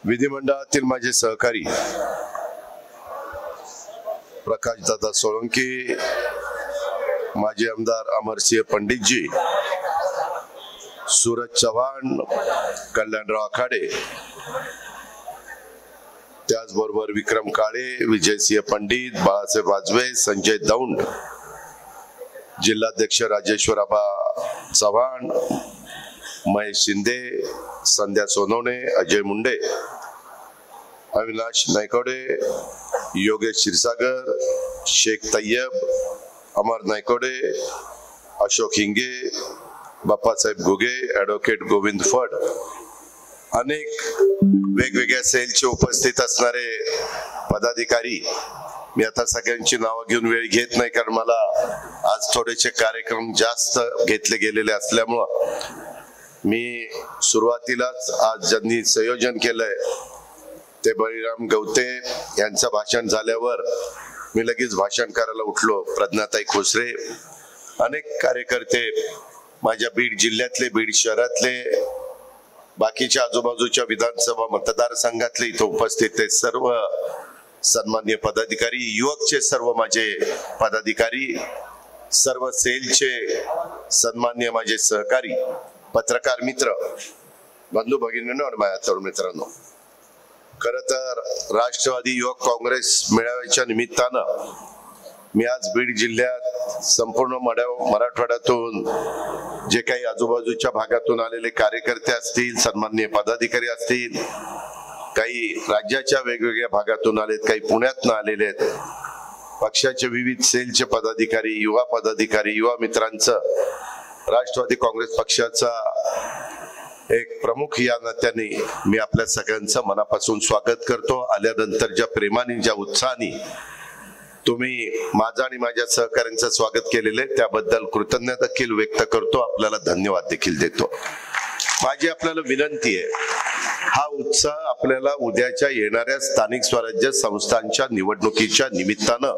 विधिमंडळातील माझे सहकारी प्रकाशदादा सोळंकी, माजी आमदार अमरसिंह पंडितजी, सूरज चव्हाण, कल्याणराव आखाडे, त्याचबरोबर विक्रम काळे, विजयसिंह पंडित, बाळासाहेब वाजवे, संजय दौंड, जिल्हाध्यक्ष राजेश्वर आबा चव्हाण, महेश शिंदे, संध्या सोनवणे, अजय मुंडे, अविनाश नायकवडे, योगेश क्षीरसागर, शेख तय्यब, अमर नायकवडे, अशोक हिंगे, बाप्पासाहेब घुगे, ॲडव्होकेट गोविंद फड, अनेक वेगवेगळ्या सेलचे उपस्थित असणारे पदाधिकारी, मी आता सगळ्यांची नावं घेऊन वेळ घेत नाही, कारण मला आज थोडेसे कार्यक्रम जास्त घेतले गेलेले असल्यामुळं मी सुरुवातीलाच आज ज्यांनी संयोजन केलंय ते बळीराम गवते यांचं भाषण झाल्यावर मी लगेच भाषण करायला उठलो. प्रज्ञाताई खोसरे, अनेक कार्यकर्ते, माझ्या बीड जिल्ह्यातले, बीड शहरातले, बाकीच्या आजूबाजूच्या विधानसभा मतदारसंघातले इथं उपस्थित आहेत सर्व सन्मान्य पदाधिकारी, युवकचे सर्व माझे पदाधिकारी, सर्व सेलचे सन्मान्य माझे सहकारी, पत्रकार मित्र, बंधू भगिनींनो आणि माझ्या तरुण मित्रांनो, खरं तर राष्ट्रवादी युवक काँग्रेस मेळाव्याच्या निमित्तानं मी आज बीड जिल्ह्यात संपूर्ण मराठवाड्यातून जे काही आजूबाजूच्या भागातून आलेले कार्यकर्ते असतील, सन्माननीय पदाधिकारी असतील, काही राज्याच्या वेगवेगळ्या भागातून आलेत, काही पुण्यातून आलेले आहेत, पक्षाचे विविध सेलचे पदाधिकारी, युवा पदाधिकारी, युवा मित्रांचं राष्ट्रवादी काँग्रेस पक्षाचा एक प्रमुख या नात्याने मी आपल्या सगळ्यांचं मनापासून स्वागत करतो. आल्यानंतर ज्या प्रेमाने, ज्या उत्साहाने तुम्ही माझं आणि माझ्या सहकाऱ्यांचं स्वागत केलेलं आहे त्याबद्दल कृतज्ञता देखील व्यक्त करतो, आपल्याला धन्यवाद देखील देतो. माझी आपल्याला विनंती आहे, हा उत्साह आपल्याला उद्याच्या येणाऱ्या स्थानिक स्वराज्य संस्थांच्या निवडणुकीच्या निमित्तानं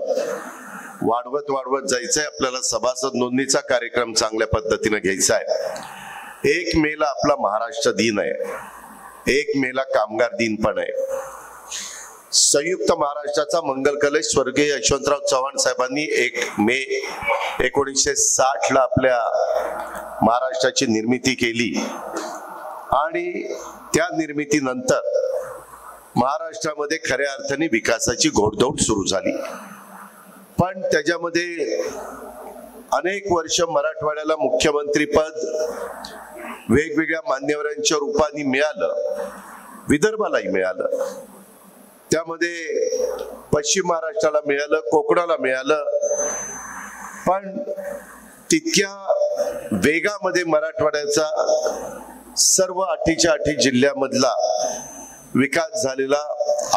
वाढवत जायचंय. आपल्याला सभासद नोंदणीचा कार्यक्रम चांगल्या पद्धतीने घ्यायचा आहे. 1 मेला आपला महाराष्ट्र दिन आहे, 1 मेला कामगार दिन पण आहे. संयुक्त महाराष्ट्राचा मंगल कलश स्वर्गीय यशवंतराव चव्हाण साहेबांनी 1 मे 1960 ला आपल्या महाराष्ट्राची निर्मिती केली आणि त्या निर्मितीनंतर महाराष्ट्रामध्ये खऱ्या अर्थाने विकासाची घोडदौड सुरू झाली. पण त्याच्यामध्ये अनेक वर्ष मराठवाड्याला मुख्यमंत्री पद वेगवेगळ्या मान्यवरांच्या रूपाने मिळालं, विदर्भालाही मिळालं, त्यामध्ये पश्चिम महाराष्ट्राला मिळालं, कोकणाला मिळालं, पण तितक्या वेगामध्ये मराठवाड्याचा सर्व 8च्या 8 जिल्ह्यामधला विकास झालेला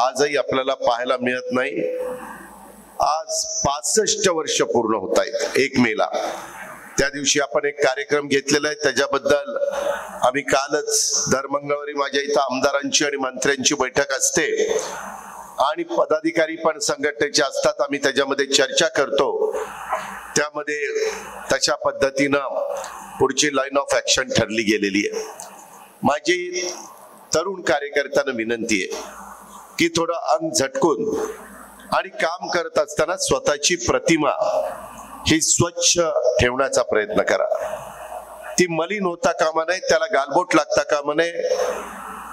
आजही आपल्याला पाहायला मिळत नाही. आज 65 वर्ष पूर्ण होत आहेत 1 मेला. त्या दिवशी आपण एक कार्यक्रम घेतलेला आहे, त्याच्याबद्दल आम्ही कालच दर मंगळवारी माझ्या इथं आमदारांची आणि मंत्र्यांची बैठक असते आणि पदाधिकारी पण संघटनेचे असतात, आम्ही त्याच्यामध्ये चर्चा करतो. त्यामध्ये तशा पद्धतीनं पुढची लाईन ऑफ ऍक्शन ठरली गेलेली आहे. माझी तरुण कार्यकर्त्यांना विनंती आहे की थोडं अंग झटकून आणि काम करत असताना स्वतःची प्रतिमा ही स्वच्छ ठेवण्याचा प्रयत्न करा. ती मलिन होता कामा नये, त्याला गालबोट लागता कामा नये.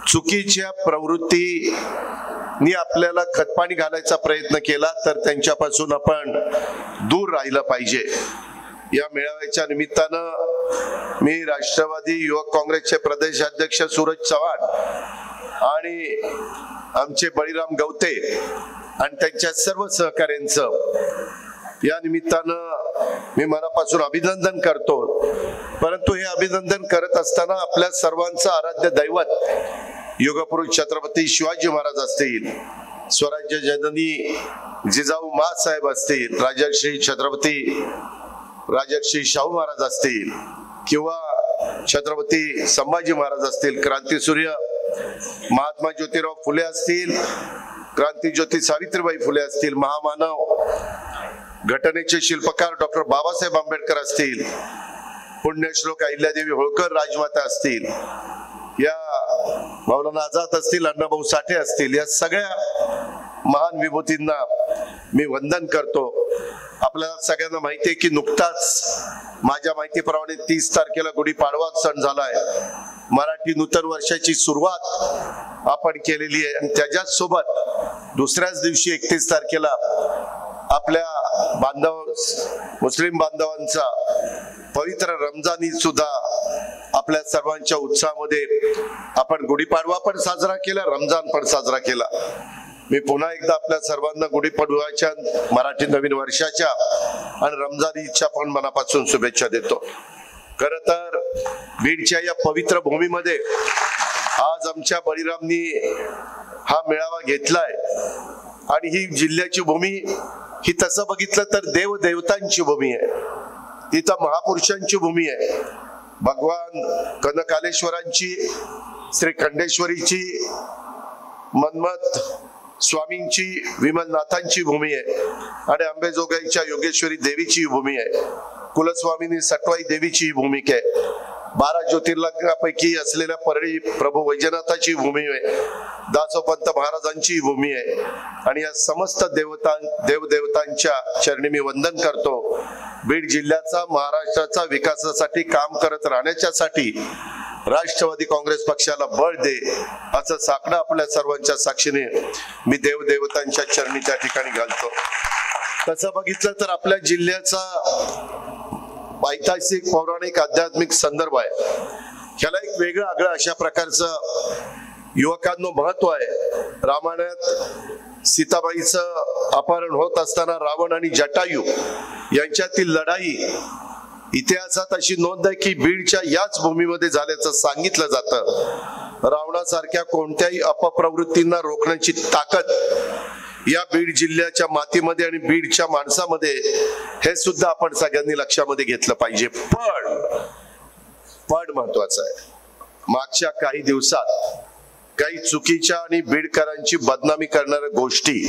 चुकीच्या प्रवृत्तीनी आपल्याला खतपाणी घालायचा प्रयत्न केला तर त्यांच्यापासून आपण दूर राहिलं पाहिजे. या मेळाव्याच्या निमित्तानं मी राष्ट्रवादी युवक काँग्रेसचे प्रदेशाध्यक्ष सूरज चव्हाण आणि आमचे बळीराम गवते आणि त्यांच्या सर्व सहकाऱ्यांचं या निमित्तानं मी मनापासून अभिनंदन करतो. परंतु हे अभिनंदन करत असताना आपल्या सर्वांचं आराध्य दैवत युगपुरुष छत्रपती शिवाजी महाराज असतील, स्वराज्य जननी जिजाऊ माँसाहेब असतील, राजर्षी छत्रपती राजर्षी शाहू महाराज असतील किंवा छत्रपती संभाजी महाराज असतील, क्रांतीसूर्य महात्मा ज्योतिराव फुले असतील, क्रांतीज्योती सावित्रीबाई फुले असतील, महामानव घटनेचे शिल्पकार डॉक्टर बाबासाहेब आंबेडकर असतील, पुण्यश्लोक अहिल्यादेवी होळकर राजमाता असतील, या मौलाना आझाद असतील, अण्णाभाऊ साठे असतील, या सगळ्या महान विभूतींना मी वंदन करतो. आपल्याला सगळ्यांना माहिती आहे की नुकताच माझ्या माहितीप्रमाणे 30 तारखेला गुढीपाडवा सण झालाय. मराठी नूतन वर्षाची सुरुवात आपण केलेली आहे आणि त्याच्याच सोबत दुसऱ्याच दिवशी 31 तारखेला आपल्या मुस्लिम बांधवांचा पवित्र रमजान ईद सुद्धा आपल्या सर्वांच्या उत्साहामध्ये आपण गुढीपाडवा पण साजरा केला, रमजान पण साजरा केला. मी पुन्हा एकदा आपल्या सर्वांना गुढीपाडव्याच्या, मराठी नवीन वर्षाच्या आणि रमजान ईदच्या पण मनापासून शुभेच्छा देतो. खर तर बीडच्या या पवित्र भूमीमध्ये आज आमच्या बळीरामनी हा मेळावा घेतलाय आणि ही जिल्ह्याची भूमी ही तसं बघितलं तर देवदेवतांची भूमी आहे. तिथं महापुरुषांची भूमी आहे. भगवान कनकालेश्वरांची, श्री खंडेश्वरीची, मन्मथ स्वामींची, विमलनाथांची भूमी आहे आणि अंबेजोगाईच्या योगेश्वरी देवीची भूमी आहे. कुलस्वामिनी सटवाई देवीची भूमिका आहे. 12 ज्योतिर्लिंगापैकी असलेल्या परळी प्रभू वैजनाथाची भूमी आहे. दासोपंत महाराजांची भूमी आहे आणि या समस्त देवदेवतांच्या चरणी मी वंदन करतो. बीड जिल्ह्याचा, महाराष्ट्राचा विकासासाठी काम करत राहण्याच्यासाठी राष्ट्रवादी काँग्रेस पक्षाला बळ दे असं साकडं आपल्या सर्वांच्या साक्षीने मी देवदेवतांच्या चरणी त्या ठिकाणी घालतो. तसं बघितलं तर आपल्या जिल्ह्याचा ऐतिहासिक, पौराणिक, आध्यात्मिक संदर्भ आहे. ह्याला एक वेगळं आगळं अशा प्रकारचं युवकांनो महत्व आहे. रामायणात सीताबाईचं अपहरण होत असताना रावण आणि जटायू यांच्यातील लढाई इतिहासात अशी नोंद आहे की बीडच्या याच भूमीमध्ये झाल्याचं सांगितलं जातं. रावणासारख्या कोणत्याही अपप्रवृत्तींना रोखण्याची ताकद या बीड जिल्ह्याच्या मातीमध्ये आणि बीडच्या माणसामध्ये, हे सुद्धा आपण सगळ्यांनी लक्षामध्ये घेतलं पाहिजे. पण महत्वाचं आहे, मागच्या काही दिवसात काही चुकीच्या आणि बीडकरांची बदनामी करणाऱ्या गोष्टी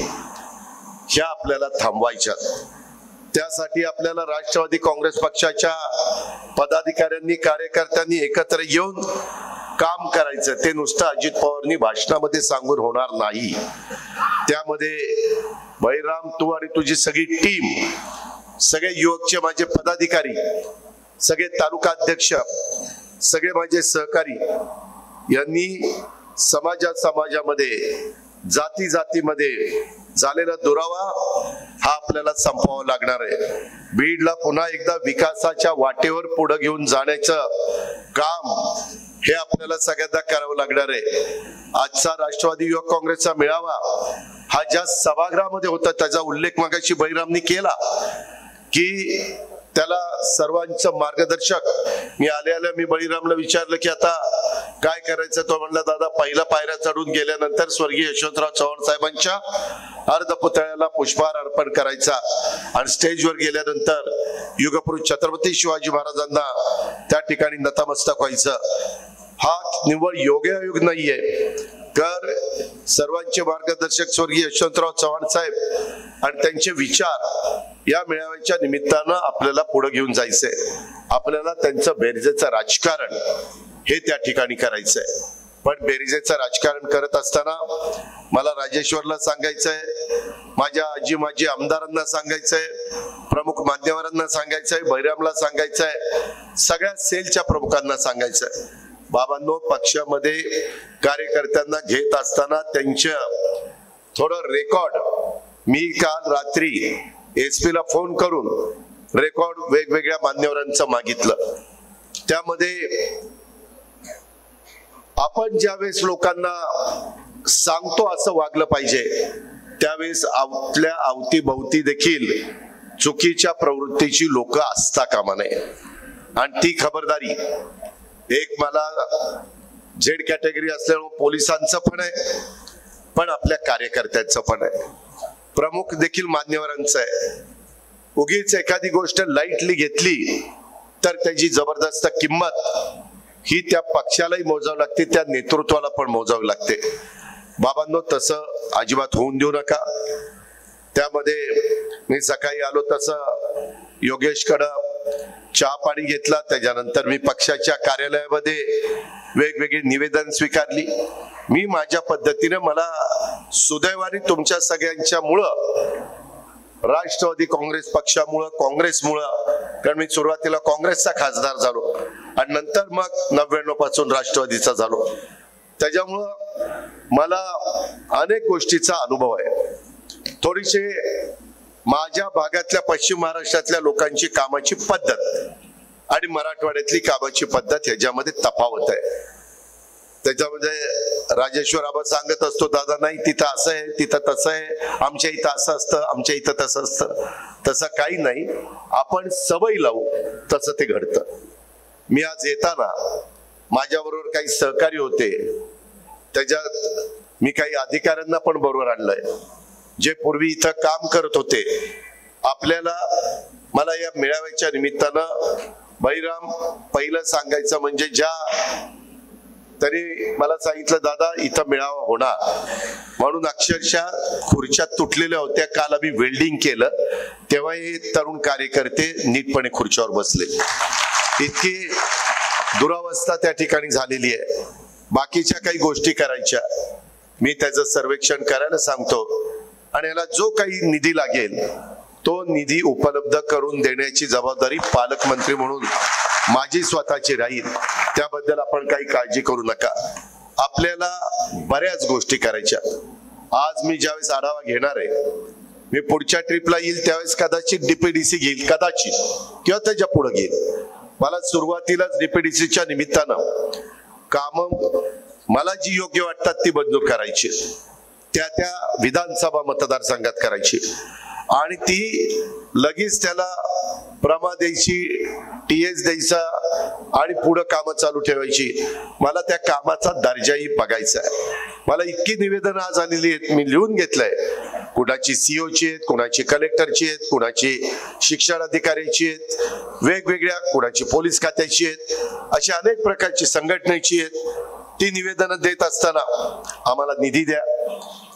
ह्या आपल्याला थांबवायच्या. त्यासाठी आपल्याला राष्ट्रवादी काँग्रेस पक्षाच्या पदाधिकाऱ्यांनी, कार्यकर्त्यांनी एकत्र येऊन काम करायचं. ते नुसतं अजित पवारांनी भाषणामध्ये सांगून होणार नाही. त्यामध्ये बळीराम, तू आणि तुझी सगळी टीम, सगळे युवकचे माझे पदाधिकारी, सगळे तालुका अध्यक्ष, सगळे माझे सहकारी यांनी समाजामध्ये, जाती जातीमध्ये झालेला दुरावा हा आपल्याला संपवावा लागणार आहे. बीडला पुन्हा एकदा विकासाच्या वाटेवर पुढे घेऊन जाण्याचं काम हे आपल्याला सगळ्यांना करावं लागणार आहे. आजचा राष्ट्रवादी युवक काँग्रेसचा मेळावा हा ज्या सभागृहामध्ये होता त्याचा उल्लेख मगाशी बळीरामनी केला की त्याला सर्वांचं मार्गदर्शक, मी आल्या मी बळीरामला विचारलं की आता काय करायचं. तो म्हणला, दादा पहिल्या पायऱ्या चढून गेल्यानंतर स्वर्गीय यशवंतराव चव्हाण साहेबांच्या अर्धपुतळ्याला पुष्पहार अर्पण करायचा आणि स्टेजवर गेल्यानंतर युगपुरुष छत्रपती शिवाजी महाराजांना त्या ठिकाणी नतमस्तक व्हायचं. हा निव्वळ योगायोग नाहीये, तर सर्वांचे मार्गदर्शक स्वर्गीय यशवंतराव चव्हाण साहेब आणि त्यांचे विचार या मेळाव्याच्या निमित्तानं आपल्याला पुढे घेऊन जायचंय. आपल्याला त्यांचं बेरजेचं राजकारण हे त्या ठिकाणी करायचंय. पण बेरजेचं राजकारण करत असताना मला राजेश्वरला सांगायचंय, माझ्या माजी आमदारांना सांगायचंय, प्रमुख मान्यवरांना सांगायचंय, बळीरामला सांगायचंय, सगळ्या सेलच्या प्रमुखांना सांगायचंय, बाबांनो पक्षामध्ये कार्यकर्त्यांना घेत असताना त्यांचं थोडं रेकॉर्ड, मी काल रात्री एसपी ला फोन करून रेकॉर्ड वेगवेगळ्या मान्यवरांचं मागितलं. त्यामध्ये आपण ज्यावेळेस लोकांना सांगतो असं वागलं पाहिजे, त्यावेळेस आपल्या अवतीभवती देखील चुकीच्या प्रवृत्तीची लोक असता कामा नये. आणि ती खबरदारी एक मला झेड कॅटेगरी असल्यामुळे पोलिसांचं पण आहे, पण आपल्या कार्यकर्त्यांचं पण आहे, प्रमुख देखील मान्यवरांचं आहे. उगीच एखादी गोष्ट लाईटली घेतली तर त्याची जबरदस्त किंमत ही त्या पक्षालाही मोजावी लागते, त्या नेतृत्वाला पण मोजावी लागते. बाबांनो तसं अजिबात होऊन देऊ नका. त्यामध्ये मी सकाळी आलो तसं योगेशकडं चहा पाणी घेतला, त्याच्यानंतर मी पक्षाच्या कार्यालयामध्ये वेगवेगळी निवेदन स्वीकारली. मी माझ्या पद्धतीने, मला सुदैवाने तुमच्या सगळ्यांच्या मुळे, राष्ट्रवादी काँग्रेस पक्षामुळं, काँग्रेसमुळं, कारण मी सुरुवातीला काँग्रेसचा खासदार झालो आणि नंतर मग 99 पासून राष्ट्रवादीचा झालो, त्याच्यामुळं मला अनेक गोष्टीचा अनुभव आहे. थोडीशी माझ्या भागातल्या पश्चिम महाराष्ट्रातल्या लोकांची कामाची पद्धत आणि मराठवाड्यातली कामाची पद्धत ह्याच्यामध्ये तफावत आहे. त्याच्यामध्ये राजेश्वर आबा सांगत असतो, दादा नाही तिथं असं आहे, तिथं तसं आहे, आमच्या इथं असं असतं, आमच्या इथं तसं असतं. तसं काही नाही, आपण सवय लावू तसं ते घडतं. मी आज येताना माझ्याबरोबर काही सहकारी होते, त्याच्यात मी काही अधिकाऱ्यांना पण बरोबर आणलंय जे पूर्वी इथं काम करत होते. आपल्याला, मला या मेळाव्याच्या निमित्तानं बळीराम पहिलं सांगायचं म्हणजे, तरी मला सांगितलं दादा इथं मेळावा होणार म्हणून अक्षरशः खुर्च्या तुटलेल्या होत्या. काल आम्ही वेल्डिंग केलं तेव्हा हे तरुण कार्यकर्ते नीटपणे खुर्च्यावर बसले. इतकी दुरावस्था त्या ठिकाणी झालेली आहे. बाकीच्या काही गोष्टी करायच्या, मी त्याचं सर्वेक्षण करायला सांगतो आणि याला जो काही निधी लागेल तो निधी उपलब्ध करून देण्याची जबाबदारी पालकमंत्री म्हणून माझी स्वतःची राहील. त्याबद्दल आपण काही काळजी करू नका. आपल्याला बऱ्याच गोष्टी करायच्या. आज मी ज्यावेळेस आढावा घेणार आहे, मी पुढच्या ट्रिपला येईल त्यावेळेस कदाचित डीपीडीसी घेईल, कदाचित, किंवा त्याच्या पुढे घेईल. मला सुरुवातीलाच डीपीडीसीच्या निमित्तानं काम मला जी योग्य वाटतात ती मंजूर करायची, त्या विधानसभा मतदारसंघात करायची आणि ती लगेच त्याला प्रमा द्यायची, टीएस द्यायचा आणि पुढे कामं चालू ठेवायची. मला त्या कामाचा दर्जाही बघायचा आहे. मला इतकी निवेदन आज आलेली आहेत, मी लिहून घेतलंय. कुणाची सीओची आहेत, कुणाची कलेक्टरची आहेत, कुणाची शिक्षण अधिकाऱ्याची आहेत, वेगवेगळ्या, कुणाची पोलीस खात्याची आहेत, अशा अनेक प्रकारची संघटनेची आहेत. ती निवेदन देत असताना आम्हाला निधी द्या,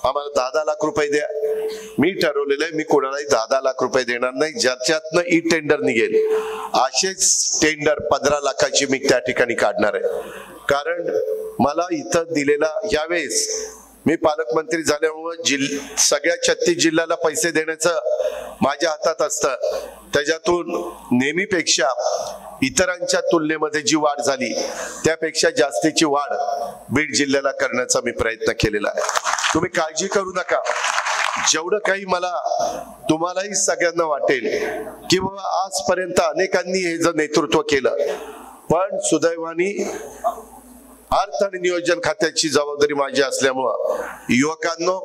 आम्हाला 10 लाख रुपये द्या. मी ठरवलेलं आहे, मी कोणालाही 10 लाख रुपये देणार नाही. ज्याच्यातनं ई टेंडर निघेल असेच टेंडर 15 लाखाची मी त्या ठिकाणी काढणार आहे. कारण मला इथं दिलेला, यावेळेस मी पालकमंत्री झाल्यामुळे सगळ्या 36 जिल्ह्याला पैसे देण्याचं माझ्या हातात असतं. त्याच्यातून नेहमीपेक्षा इतरांच्या तुलनेमध्ये जी वाढ झाली त्यापेक्षा जास्तीची वाढ बीड जिल्ह्याला करण्याचा मी प्रयत्न केलेला आहे. तुम्ही काळजी करू नका. जेवढं काही मला, तुम्हालाही सगळ्यांना वाटेल की बाबा आजपर्यंत अनेकांनी हे जर नेतृत्व केलं, पण सुदैवाने अर्थ आणि नियोजन खात्याची जबाबदारी माझी असल्यामुळं युवकांनो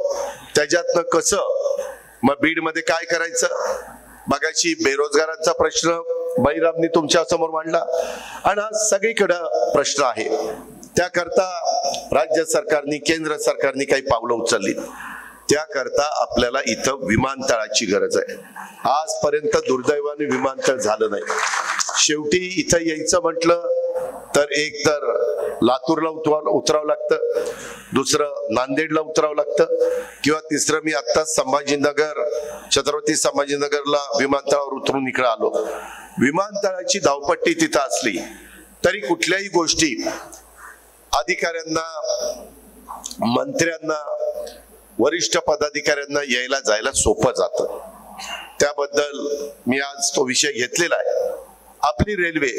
त्याच्यातनं कसं मग बीडमध्ये काय करायचं, मगाशी बेरोजगारांचा प्रश्न बळीरामनी तुमच्या समोर मांडला आणि आज सगळीकडे प्रश्न आहे. त्याकरता राज्य सरकारने, केंद्र सरकारने काही पावलं उचलली. त्याकरता आपल्याला इथं विमानतळाची गरज आहे. आजपर्यंत दुर्दैवाने विमानतळ झालं नाही. शेवटी इथं यायचं म्हटलं तर एक तर लातूरला उतरावं लागतं, दुसरं नांदेडला उतरावं लागतं, किंवा तिसरं मी आत्ताच संभाजीनगर, छत्रपती संभाजीनगरला विमानतळावर उतरून इकडे आलो. विमानतळाची धावपट्टी तिथं असली तरी कुठल्याही गोष्टी अधिकाऱ्यांना, मंत्र्यांना, वरिष्ठ पदाधिकाऱ्यांना यायला जायला सोपं जातं. त्याबद्दल मी आज तो विषय घेतलेला आहे. आपली रेल्वे,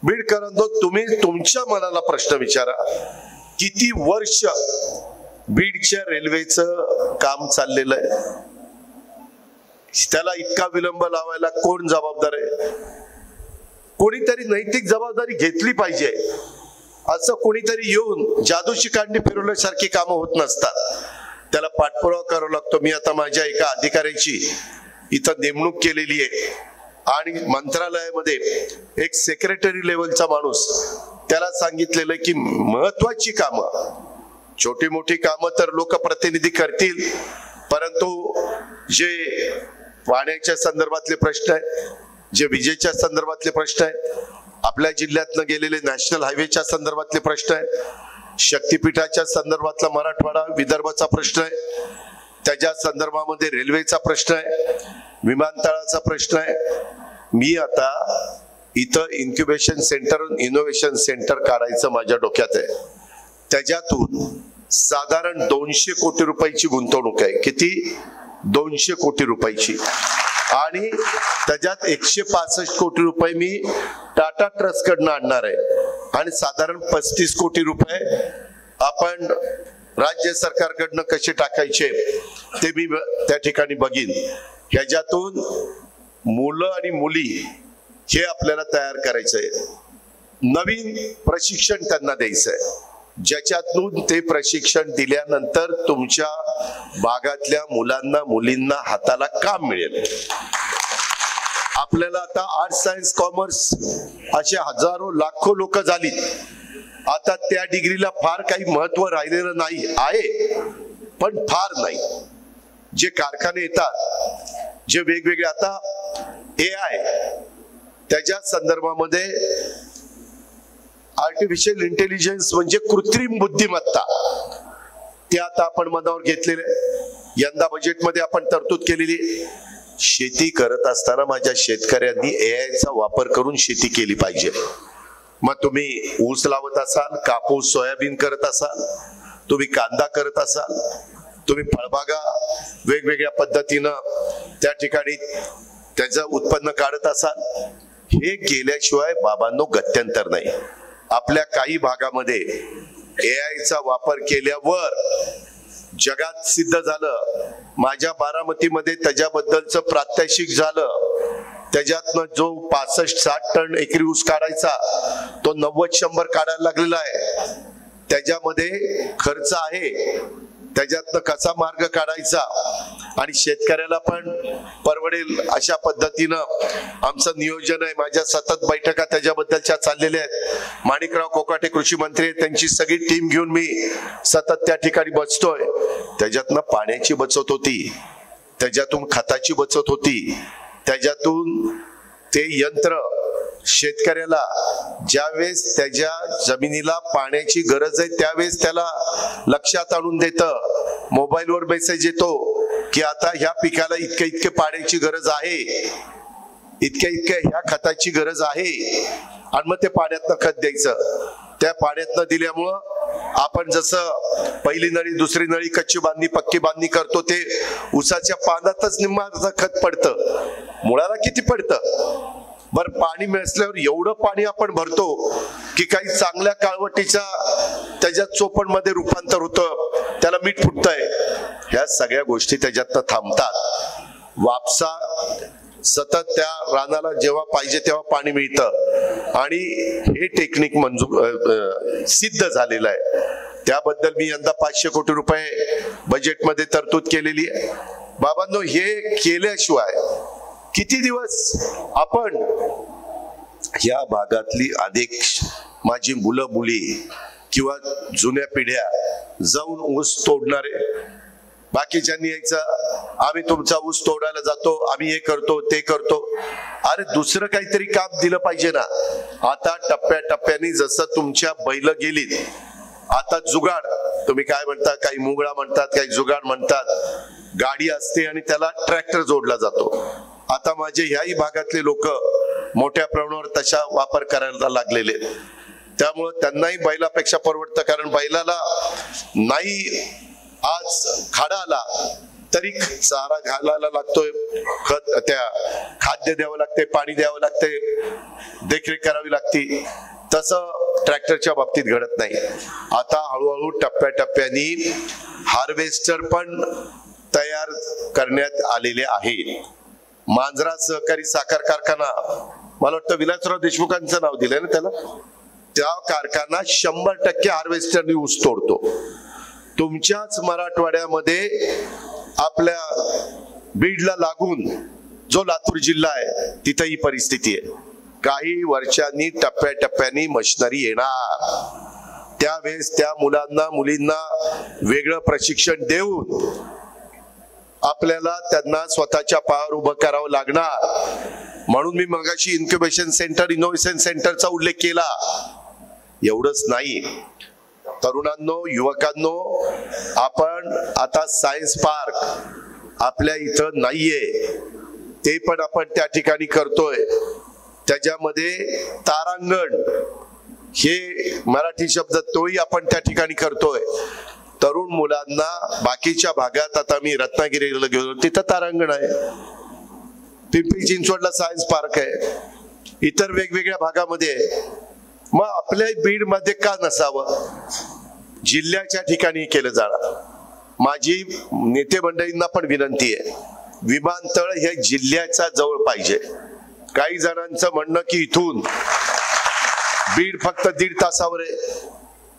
बीडकरांनो, तुम्ही तुमच्या मनाला प्रश्न विचारा, किती वर्ष बीडच्या रेल्वेचं काम चाललेलं आहे? त्याला इतका विलंब लावायला कोण जबाबदार आहे? कोणीतरी नैतिक जबाबदारी घेतली पाहिजे. असं कोणीतरी येऊन जादूची कांडी फिरवल्यासारखी कामं होत नसतात. त्याला पाठपुरावा करावा लागतो. मी आता माझ्या एका अधिकाऱ्याची इथं नेमणूक केलेली आहे आणि मंत्रालयामध्ये एक सेक्रेटरी लेवलचा माणूस, त्याला सांगितलेलं की महत्वाची कामं, छोटी मोठी कामं तर लोकप्रतिनिधी करतील, परंतु जे पाण्याच्या संदर्भातले प्रश्न आहेत, जे विजेच्या संदर्भातले प्रश्न आहेत, आपल्या जिल्ह्यातनं गेलेले नॅशनल हायवेच्या संदर्भातले प्रश्न आहेत, शक्तीपीठाच्या संदर्भातला मराठवाडा विदर्भाचा प्रश्न आहे, त्याच्या संदर्भामध्ये रेल्वेचा प्रश्न आहे, विमानतळाचा प्रश्न आहे. मी आता इथं इन्क्युबेशन सेंटर, इनोव्हेशन सेंटर काढायचं माझ्या डोक्यात आहे. त्याच्यातून साधारण 200 कोटी रुपयाची गुंतवणूक आहे. किती? 200 कोटी रुपयाची. आणि त्याच्यात 165 कोटी रुपये मी टाटा ट्रस्ट कडनं आणणार आहे आणि साधारण 35 कोटी रुपये आपण राज्य सरकारकडनं कसे टाकायचे ते मी त्या ठिकाणी बघीन. ह्याच्यातून मुलं आणि मुली हे आपल्याला तयार करायचंय. नवीन प्रशिक्षण त्यांना द्यायचंय, ज्याच्यातून ते प्रशिक्षण दिल्यानंतर तुमच्या भागातल्या मुलांना मुलींना हाताला काम मिळेल. आपल्याला आता आर्ट्स, सायन्स, कॉमर्स असे हजारो लाखो लोक झाली. आता त्या डिग्रीला फार काही महत्व राहिलेलं नाही आहे, पण फार नाही. जे कारखाने येतात, जे वेगवेगळे आता AI त्याच्या संदर्भामध्ये आर्टिफिशियल इंटेलिजन्स म्हणजे कृत्रिम बुद्धिमत्ता, ते आता आपण मनावर घेतलेले. यंदा बजेटमध्ये आपण तरतूद केलेली. शेती करत असताना माझ्या शेतकऱ्यांनी AIचा वापर करून शेती केली पाहिजे. मग तुम्ही ऊस लावत असाल, कापूस, सोयाबीन करत असाल, तुम्ही कांदा करत असाल, तुम्ही फळबागा वेगवेगळ्या पद्धतीनं त्या ठिकाणी त्याचं उत्पन्न काढत असाल, हे केल्याशिवाय बाबांनो गत्यंतर नाही. आपल्या काही भागामध्ये AIचा वापर केल्यावर जगात सिद्ध झालं. माझ्या बारामतीमध्ये त्याच्याबद्दलचं प्रात्यक्षिक झालं. त्याच्यातनं जो 65-60 टन एकरी ऊस काढायचा तो 90-100 काढायला लागलेला आहे. त्याच्यामध्ये खर्च आहे, त्याच्यातनं कसा मार्ग काढायचा आणि शेतकऱ्याला पण परवडेल अशा पद्धतीनं आमचं नियोजन आहे. माझ्या सतत बैठका त्याच्याबद्दलच्या चाललेल्या आहेत. माणिकराव कोकाटे कृषी मंत्री आहेत, त्यांची सगळी टीम घेऊन मी सतत त्या ठिकाणी बसतोय. त्याच्यातनं पाण्याची बचत होती, त्याच्यातून खताची बचत होती, त्याच्यातून ते यंत्र शेतकऱ्याला ज्यावेळेस त्याच्या जमिनीला पाण्याची गरज आहे त्यावेळेस त्याला लक्षात आणून देतं. मोबाईलवर मेसेज येतो की आता ह्या पिकाला इतके पाण्याची गरज आहे, इतक्या ह्या खताची गरज आहे, आणि मग ते पाण्यातनं खत द्यायचं. त्या पाण्यातनं दिल्यामुळं आपण जसं पहिली नळी, दुसरी नळी, कच्ची बांधणी, पक्की बांधणी करतो, ते ऊसाच्या पानातच निम्मा खत पडतं. मुळाला किती पडतं? बर, पाणी मिळाल्यावर एवढं पाणी आपण भरतो की काही चांगल्या काळवटीच्या त्याच्यात चोपण मध्ये रूपांतर होतं, त्याला मीठ फुटतंय. ह्या सगळ्या गोष्टी त्याच्यातनं थांबतात. वापसा सतत त्या रानाला जेव्हा पाहिजे तेव्हा पाणी मिळतं आणि हे टेक्निक सिद्ध झालेलं आहे. त्याबद्दल मी यंदा 500 कोटी रुपये बजेटमध्ये तरतूद केलेली आहे. बाबांनो, हे केल्याशिवाय किती दिवस आपण या भागातली अनेक माझी मुलं मुली किंवा जुन्या पिढ्या जाऊन ऊस तोडणारे, बाकीच्यांनी यायचं आम्ही तुमचा ऊस तोडायला जातो, आम्ही हे करतो ते करतो. अरे दुसरं काहीतरी काम दिलं पाहिजे ना. आता टप्प्याटप्प्याने जसं तुमच्या बैल गेलीत, आता जुगाड, तुम्ही काय म्हणता, काही मुगळा म्हणतात, काही जुगाड म्हणतात, गाडी असते आणि त्याला ट्रॅक्टर जोडला जातो. आता माझे ह्याही भागातले लोक मोठ्या प्रमाणावर तशा वापर करायला लागलेले, त्यामुळे त्यांनाही बैलापेक्षा परवडतं. कारण बैलाला नाही आज खाडा आला तरी चारा घालायला लागतोय, खत त्या खाद्य द्यावं लागते, पाणी द्यावं लागते, देखरेख करावी लागते. तसं ट्रॅक्टरच्या बाबतीत घडत नाही. आता हळूहळू टप्प्याटप्प्यानी हार्वेस्टर पण तयार करण्यात आलेले आहे. मांजरा सहकारी साखर कारखाना, मला वाटतं विलासराव देशमुखांचं नाव दिलंय ना त्याला, त्या कारखाना 100% हार्वेस्टरनी ऊस तोडतो. तुमच्याच मराठवाड्यामध्ये आपल्या बीडला लागून जो लातूर जिल्हा आहे तिथं ही परिस्थिती आहे. काही वर्षांनी टप्प्याटप्प्यानी मशिनरी येणार, त्यावेळेस त्या मुलांना मुलींना वेगळं प्रशिक्षण देऊन आपल्याला त्यांना स्वतःच्या पायावर उभं करावं लागणार. म्हणून मी मगाशी इन्क्युबेशन सेंटर, इनोव्हेशन सेंटरचा उल्लेख केला. एवढंच नाही तरुणांनो, युवकांनो, आपण आता सायन्स पार्क आपल्या इथं नाहीये, ते पण आपण त्या ठिकाणी करतोय. त्याच्यामध्ये तारांगण हे मराठी शब्द तोही आपण त्या ठिकाणी करतोय. तरुण मुलांना बाकीच्या भागात, आता मी रत्नागिरीला गेलो तिथं तारांगण आहे, पिंपरी चिंचवडला सायन्स पार्क आहे, इतर वेगवेगळ्या भागामध्ये आहे. मग आपल्या बीड मध्ये का नसावं? जिल्ह्याच्या ठिकाणी केलं जाणार. माझी नेते मंडळींना पण विनंती आहे, विमानतळ हे जिल्ह्याच्या जवळ पाहिजे. काही जणांचं म्हणणं की इथून बीड फक्त 1.5 तासावर आहे,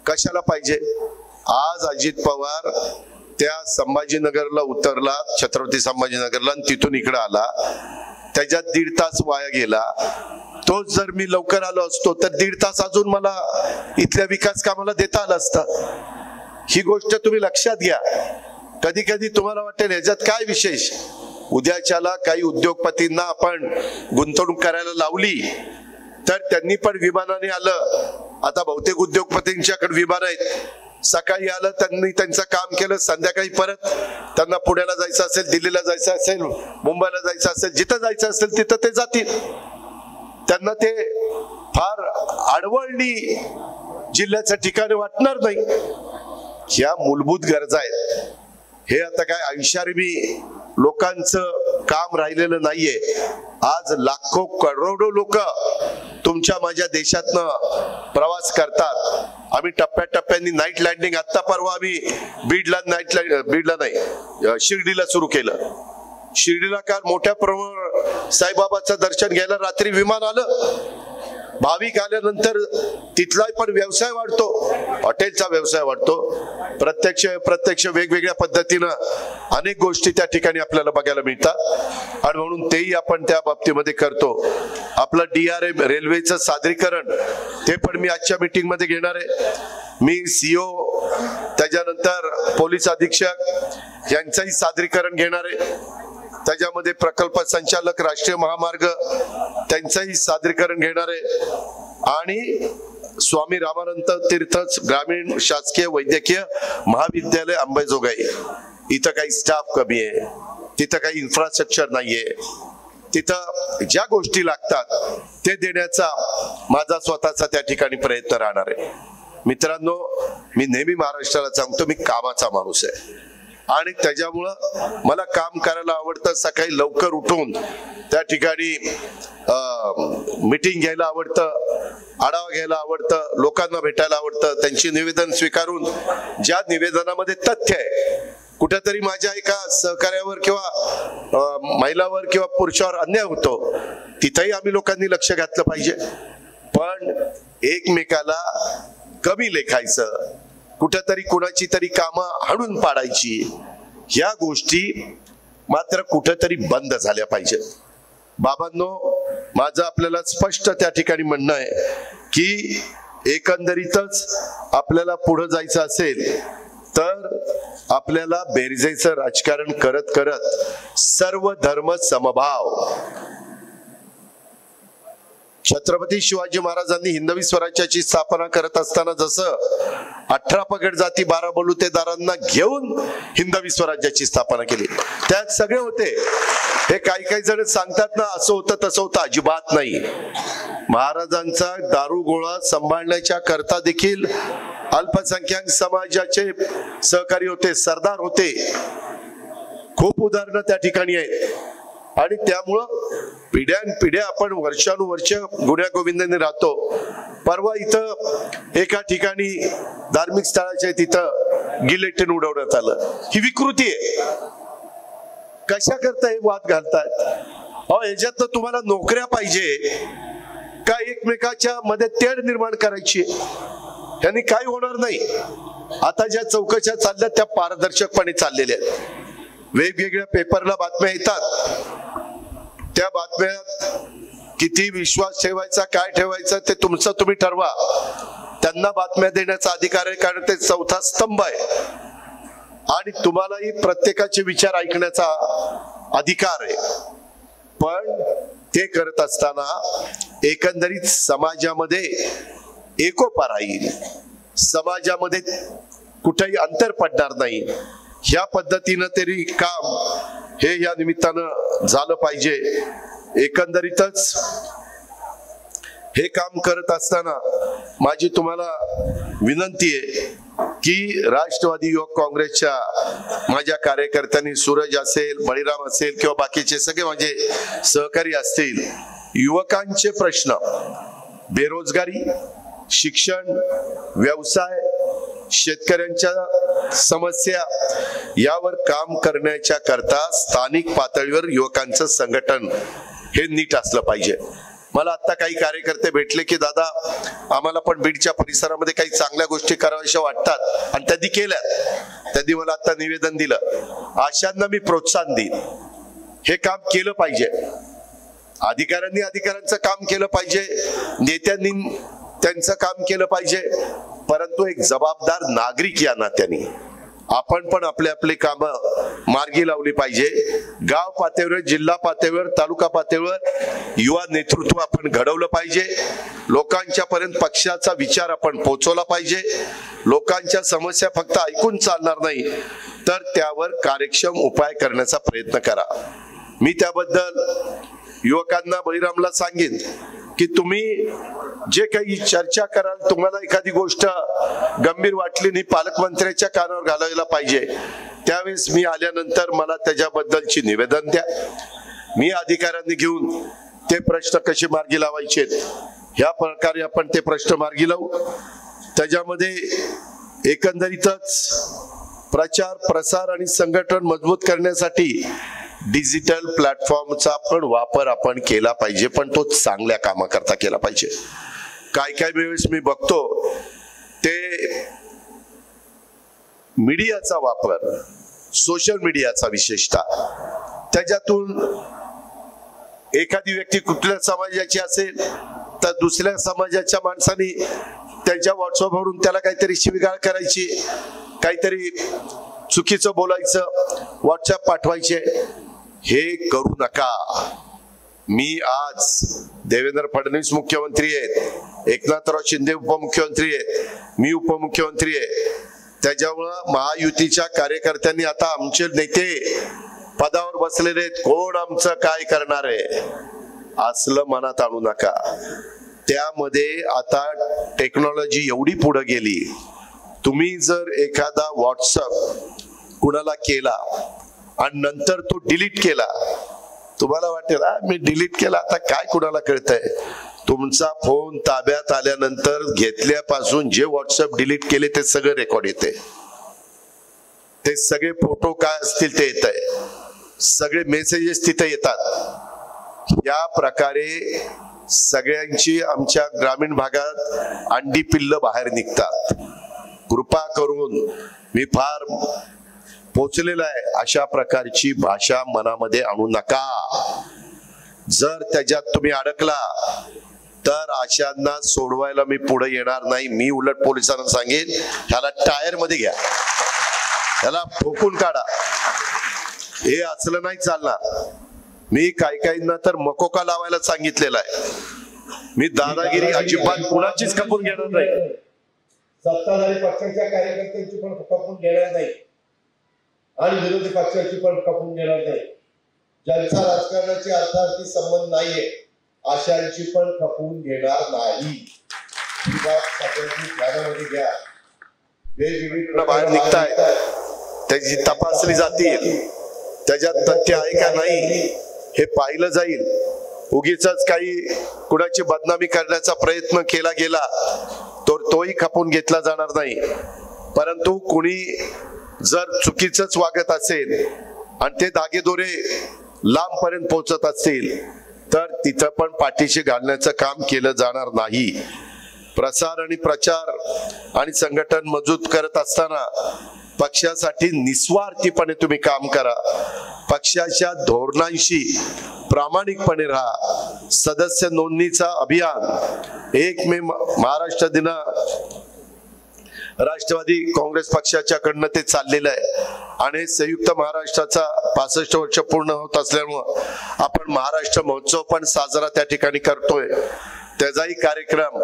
कशाला पाहिजे? आज अजित पवार त्या संभाजीनगरला उतरला, छत्रपती संभाजीनगरला, आणि तिथून इकडे आला, त्याच्यात 1.5 तास वाया गेला. तोच जर मी लवकर आलो असतो तर 1.5 तास अजून मला इथल्या विकास कामाला देता आलं असतं. ही गोष्ट तुम्ही लक्षात घ्या. कधी कधी तुम्हाला वाटेल ह्याच्यात काय विशेष, उद्याच्याला काही उद्योगपतींना आपण गुंतवणूक करायला लावली तर त्यांनी पण विमानाने आलं. आता बहुतेक उद्योगपतींच्याकडे विमान आहेत. सकाळी आलं, त्यांनी त्यांचं काम केलं, संध्याकाळी परत त्यांना पुण्याला जायचं असेल, दिल्लीला जायचं असेल, मुंबईला जायचं असेल, जिथं जायचं असेल तिथं ते जातील. त्यांना ते फार आडवळणी जिल्ह्याचं ठिकाण वाटणार नाही. ह्या मूलभूत गरजा आहेत. हे आता काय ऐशारवी लोकांचं काम राहिलेलं नाहीये. आज लाखो करोडो लोक तुमच्या माझ्या देशातनं प्रवास करतात. आम्ही टप्प्याटप्प्यांनी नाईट लँडिंग, आत्ता परवा आम्ही बीडला नाही, शिर्डीला सुरू केलं. शिर्डीला काल मोठ्या प्रमाणावर साईबाबाचं दर्शन घ्यायला रात्री विमान आलं. भाविक आल्यानंतर तिथला पण व्यवसाय वाढतो, हॉटेलचा व्यवसाय वाढतो. प्रत्यक्ष वेगवेगळ्या पद्धतीनं अनेक गोष्टी त्या ठिकाणी आपल्याला बघायला मिळतात, आणि म्हणून तेही आपण त्या बाबतीमध्ये करतो. आपलं DRM रेल्वेचं सादरीकरण ते पण मी आजच्या मीटिंग मध्ये घेणार आहे. मी CO, त्याच्यानंतर पोलीस अधीक्षक यांचंही सादरीकरण घेणार आहे. त्याच्यामध्ये प्रकल्प संचालक, राष्ट्रीय महामार्ग, त्यांचंही सादरीकरण घेणार आहे. आणि स्वामी रामानंद तीर्थ ग्रामीण शासकीय वैद्यकीय महाविद्यालय अंबाजोगाई, इथं काही स्टाफ कमी आहे, तिथं काही इन्फ्रास्ट्रक्चर नाहीये, तिथं ज्या गोष्टी लागतात ते देण्याचा माझा स्वतःचा त्या ठिकाणी प्रयत्न राहणार आहे. मित्रांनो, मी नेहमी महाराष्ट्राला सांगतो, मी कामाचा माणूस आहे आणि त्याच्यामुळं मला काम करायला आवडतं. सकाळी लवकर उठून त्या ठिकाणी मीटिंग घ्यायला आवडतं, आढावा घ्यायला आवडतं, लोकांना भेटायला आवडतं, त्यांची निवेदन स्वीकारून ज्या निवेदनामध्ये तथ्य आहे, कुठेतरी माझ्या एका सहकार्यावर किंवा महिलावर किंवा पुरुषावर अन्याय होतो, तिथेही आम्ही लोकांनी लक्ष घातलं पाहिजे. पण एकमेकाला कमी लेखायचं, कुठेतरी कुणाची तरी कामं हाणून पाडायची, ह्या गोष्टी मात्र कुठेतरी बंद झाल्या पाहिजेत. बाबांनो, माझं आपल्याला स्पष्ट त्या ठिकाणी म्हणणं आहे की एकंदरीतच आपल्याला पुढे जायचं असेल तर आपल्याला बेरजेचं राजकारण करत करत सर्व धर्म समभाव, छत्रपती शिवाजी महाराजांनी हिंदवी स्वराज्याची स्थापना करत असताना जसं 18 पगड जाती 12 बलुतेदारांना घेऊन हिंदवी स्वराज्याची स्थापना केली, त्यात सगळे होते. हे काही जण सांगतात ना असं होतं तसं होतं, अजिबात नाही. महाराजांचा दारुगोळा सांभाळण्याच्या करता देखील अल्पसंख्याक समाजाचे सहकारी होते, सरदार होते. खूप उदाहरणं त्या ठिकाणी आहेत. आणि त्यामुळं पिढ्यानपिढ्या आपण वर्षानुवर्ष गुण्यागोविंदाने राहतो. परवा इथं एका ठिकाणी धार्मिक स्थळाच्या तिथं गिलेटिन उडवण्यात आलं. ही विकृती आहे. कशा करता हे वाद घालतात? याच्यात तुम्हाला नोकऱ्या पाहिजे का एकमेकाच्या मध्ये तेढ निर्माण करायची? यांनी काही होणार नाही. आता ज्या चौकशा चालल्या त्या पारदर्शकपणे चाललेल्या आहेत. वेगवेगळ्या पेपरला बातम्या येतात, त्या बातम्यात किती विश्वास ठेवायचा, काय ठेवायचं ते तुमचं तुम्ही ठरवा. त्यांना बातम्या देण्याचा अधिकार आहे, कारण ते चौथा स्तंभ आहे. आणि तुम्हालाही प्रत्येकाचे विचार ऐकण्याचा अधिकार आहे. पण ते करत असताना एकंदरीत समाजामध्ये एकोपा राहील, समाजामध्ये कुठेही अंतर पडणार नाही, ह्या पद्धतीनं तरी काम हे या निमित्तानं झालं पाहिजे. एकंदरीतच हे काम करत असताना माझी तुम्हाला विनंती आहे की राष्ट्रवादी युवक काँग्रेसच्या माझ्या कार्यकर्त्यांनी, सूरज असेल, बळीराम असेल किंवा बाकीचे सगळे माझे सहकारी असतील, युवकांचे प्रश्न, बेरोजगारी, शिक्षण, व्यवसाय, शेतकऱ्यांच्या समस्या यावर काम करण्याच्या करता स्थानिक पातळीवर युवकांचं संघटन हे नीट असलं पाहिजे. मला आता काही कार्यकर्ते भेटले की दादा आम्हाला पण बीडच्या परिसरामध्ये काही चांगल्या गोष्टी कराव्याशा वाटतात आणि त्यांनी केल्यात. त्यांनी मला आता निवेदन दिलं. अशांना मी प्रोत्साहन देईन. हे काम केलं पाहिजे. अधिकाऱ्यांनी अधिकाऱ्यांचं काम केलं पाहिजे, नेत्यांनी त्यांचं काम केलं पाहिजे, परंतु एक जबाबदार नागरिक या नात्याने आपण पण आपले आपले काम मार्गी लावली पाहिजे. गाव पातळीवर, जिल्हा पातळीवर, तालुका पातळीवर युवा नेतृत्व आपण घडवलं पाहिजे. लोकांच्या पर्यंत पक्षाचा विचार आपण पोहोचवला पाहिजे. लोकांच्या समस्या फक्त ऐकून चालणार नाही, तर त्यावर कार्यक्षम उपाय करण्याचा प्रयत्न करा. मी त्याबद्दल युवकांना, बळीरामला सांगेन की तुम्ही जे काही चर्चा कराल, तुम्हाला एखादी गोष्ट गंभीर वाटली नाही, पालकमंत्र्याच्या कानावर घालायला पाहिजे. त्यावेळेस मी आल्यानंतर मला त्याच्याबद्दलची निवेदन द्या. मी अधिकाऱ्यांनी घेऊन ते प्रश्न कसे मार्गी लावायचे ह्या प्रकारे आपण ते प्रश्न मार्गी लावू. त्याच्यामध्ये एकंदरीतच प्रचार, प्रसार आणि संघटन मजबूत करण्यासाठी डिजिटल प्लॅटफॉर्मचा पण वापर आपण केला पाहिजे, पण तो चांगल्या कामाकरता केला पाहिजे. काय वेळेस मी बघतो ते मीडियाचा वापर, सोशल मीडियाचा विशेषतः, त्याच्यातून एखादी व्यक्ती कुठल्या समाजाची असेल तर दुसऱ्या समाजाच्या माणसाने त्याच्या व्हॉट्सअपवरून त्याला काहीतरी शिवीगाळ करायची, काहीतरी चुकीचं बोलायचं, व्हॉट्सअप पाठवायचे. हे करू नका. मी आज देवेंद्र फडणवीस मुख्यमंत्री आहेत, एकनाथराव शिंदे उपमुख्यमंत्री आहेत, मी उपमुख्यमंत्री आहे. त्याच्यामुळं महायुतीच्या कार्यकर्त्यांनी आता आमचे नेते पदावर बसलेले आहेत, कोण आमचं काय करणार आहे असलं मनात आणू नका. त्यामध्ये आता टेक्नॉलॉजी एवढी पुढे गेली, तुम्ही जर एखादा व्हॉट्सअप कुणाला केला आणि नंतर तो डिलीट केला, तुम्हाला वाटेल मी डिलीट केला, आता काय कुणाला कळतंय. तुमचा फोन ताब्यात आल्यानंतर घेतल्यापासून जे व्हॉट्सअप डिलीट केले ते सगळं रेकॉर्ड येते, ते सगळे फोटो काय असतील ते येत आहे, सगळे मेसेजेस तिथे येतात. या प्रकारे सगळ्यांची आमच्या ग्रामीण भागात अंडी पिल्ल बाहेर निघतात. कृपा करून मी फार पोचलेला आहे, अशा प्रकारची भाषा मनामध्ये आणू नका. जर त्याच्यात तुम्ही अडकला तर अशांना सोडवायला मी पुढे येणार नाही. मी उलट पोलिसांना सांगेन ह्याला टायर मध्ये घ्या, ह्याला ठोकून काढा. हे असलं नाही चालणार. मी काहींना तर मकोका लावायला सांगितलेला आहे. मी दादागिरी अजिबात कुणाचीच खपून घेणार नाही. सत्ताधारी पक्षाच्या कार्यकर्त्यांची पण खपून घेणार नाही आणि विरोधी पक्षाची पण खपून घेणार नाही. ज्यांचा राजकारणाची अर्थार्थी संबंध नाहीये अशांची पण खपून घेणार नाही. ध्यानामध्ये घ्या. वेगवेगळी बाहेर निघताय, त्याची तपासली जातील, त्याच्यात तथ्य आहे का नाही हे पाहिलं जाईल. उगीच काही कुणाची बदनामी करण्याचा प्रयत्न केला गेला तर तोही खपून घेतला जाणार नाही. परंतु कुणी जर चुकीचंच वागत असेल आणि ते धागेदोरे लांब पर्यंत पोहोचत असतील तर तिथं पण पाठीशी घालण्याचं काम केलं जाणार नाही. प्रसार आणि प्रचार आणि संघटन मजबूत करत असताना पक्षासाठी निस्वार्थीपणे तुम्ही काम करा. पक्षाच्या धोरणांशी प्रामाणिकपणे राहा. सदस्य नोंदणीचा अभियान 1 मे महाराष्ट्र दिन राष्ट्रवादी काँग्रेस पक्षाच्याकडनं ते चाललेलं आहे आणि संयुक्त महाराष्ट्राचा 65 वर्ष पूर्ण होत असल्यामुळं आपण महाराष्ट्र महोत्सव पण साजरा त्या ठिकाणी करतोय. त्याचाही कार्यक्रम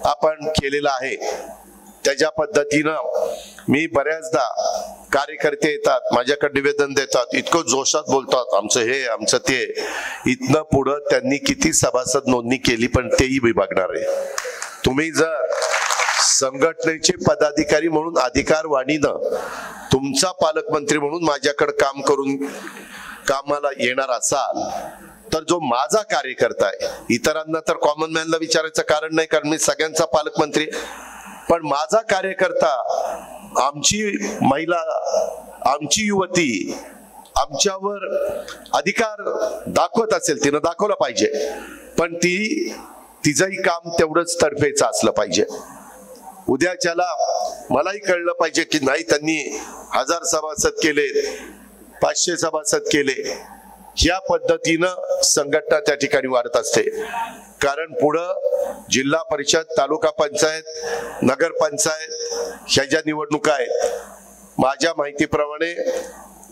आपण केलेला आहे. त्याच्या पद्धतीनं मी बऱ्याचदा कार्यकर्ते येतात माझ्याकडे निवेदन देतात, इतकं जोशात बोलतात आमचं हे आमचं ते. इथनं पुढं त्यांनी किती सभासद नोंदणी केली पण तेही विभागणार आहे. तुम्ही जर संघटनेचे पदाधिकारी म्हणून अधिकारवाणीनं तुमचा पालकमंत्री म्हणून माझ्याकडे काम करून कामाला येणार असाल तर जो माझा कार्यकर्ता आहे, इतरांना तर कॉमन मॅनला विचारायचं कारण नाही कारण मी सगळ्यांचा पालकमंत्री, पण माझा कार्यकर्ता आमची महिला आमची युवती आमच्यावर अधिकार दाखवत असेल तिनं दाखवलं पाहिजे, पण तिचंही काम तेवढंच तर्फेचं असलं पाहिजे. उद्याच्याला मलाही कळलं पाहिजे की नाही त्यांनी 1000 सभासद केले 500 सभासद केले. ह्या पद्धतीनं संघटना त्या ठिकाणी वाढत असते. कारण पुढं जिल्हा परिषद तालुका पंचायत नगरपंचायत ह्या ज्या निवडणुका आहेत माझ्या माहितीप्रमाणे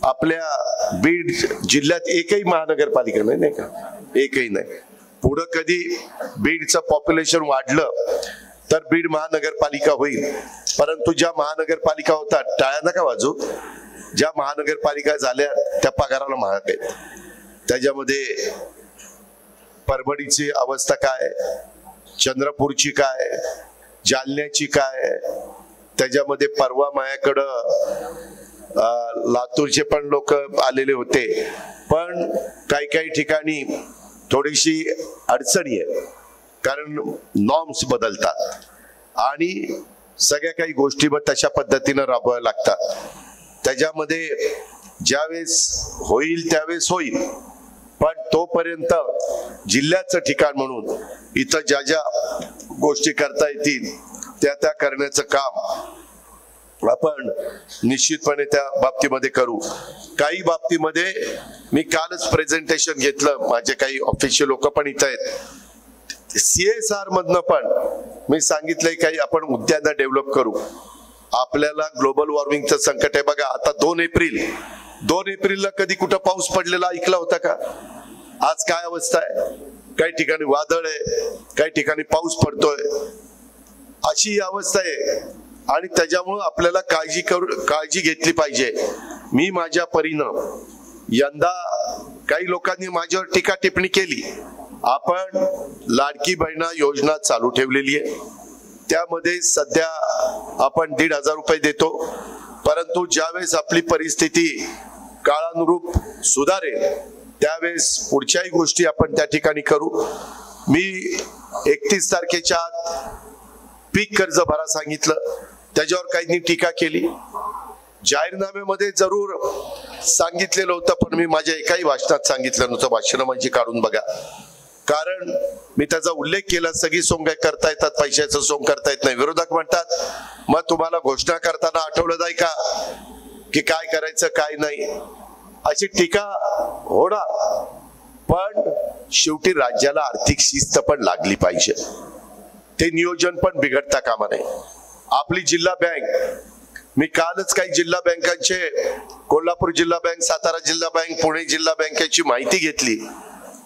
आपल्या बीड जिल्ह्यात एकही महानगरपालिका नाही का, एकही नाही. पुढं कधी बीडचं पॉप्युलेशन वाढलं तर बीड महानगरपालिका होईल, परंतु ज्या महानगरपालिका होतात टाळ्या नका वाजू, ज्या महानगरपालिका झाल्या त्या पगाराला महाग आहेत. त्याच्यामध्ये परभणीची अवस्था काय, चंद्रपूरची काय, जालन्याची काय, त्याच्यामध्ये परवा माझ्याकडं लातूरचे पण लोक आलेले होते, पण काही ठिकाणी थोडीशी अडचणी आहे कारण नॉर्म्स बदलतात आणि सगळ्या काही गोष्टी मग तशा पद्धतीनं राबवाव्या लागतात. त्याच्यामध्ये ज्यावेळेस होईल त्यावेळेस होईल, पण तोपर्यंत जिल्ह्याचं ठिकाण म्हणून इथं ज्या ज्या गोष्टी करता येतील त्या करण्याचं काम आपण निश्चितपणे त्या बाबतीमध्ये करू. काही बाबतीमध्ये मी कालच प्रेझेंटेशन घेतलं, माझे काही ऑफिशियल लोक पण इथं आहेत. CSR मधनं पण मी सांगितलंय काही आपण उद्यानं डेव्हलप करू. आपल्याला ग्लोबल वॉर्मिंगचं संकट आहे बघा. आता 2 एप्रिलला कधी कुठं पाऊस पडलेला ऐकला होता का? आज काय अवस्था आहे, काही ठिकाणी वादळ आहे, काही ठिकाणी पाऊस पडतोय, अशी अवस्था आहे. आणि त्याच्यामुळं आपल्याला काळजी घेतली पाहिजे. मी माझ्या परीनं यंदा काही लोकांनी माझ्यावर टीका टिप्पणी केली. आपण लाडकी बहिणा योजना चालू ठेवलेली आहे, त्यामध्ये सध्या आपण 1,500 रुपये देतो, परंतु ज्यावेळेस आपली परिस्थिती काळानुरूप सुधारेल त्यावेळेस पुढच्याही गोष्टी आपण त्या ठिकाणी करू. मी 31 तारखेच्या आत पीक कर्ज भरा सांगितलं, त्याच्यावर काहींनी टीका केली. जाहीरनाम्यामध्ये जरूर सांगितलेलं होतं, पण मी माझ्या एकाही भाषणात सांगितलं नव्हतं. भाषणं माझी काढून बघा, कारण मी त्याचा उल्लेख केला. सगळी सोंग करता येतात, पैशाचं सोंग करता येत नाही. विरोधक म्हणतात मग तुम्हाला घोषणा करताना आठवलं जाय का की काय करायचं काय नाही, अशी टीका होणार. पण शेवटी राज्याला आर्थिक शिस्त पण लागली पाहिजे, ते नियोजन पण बिघडता कामा नये. आपली जिल्हा बँक, मी कालच काही जिल्हा बँकांचे, कोल्हापूर जिल्हा बँक, सातारा जिल्हा बँक, पुणे जिल्हा बँकेची माहिती घेतली.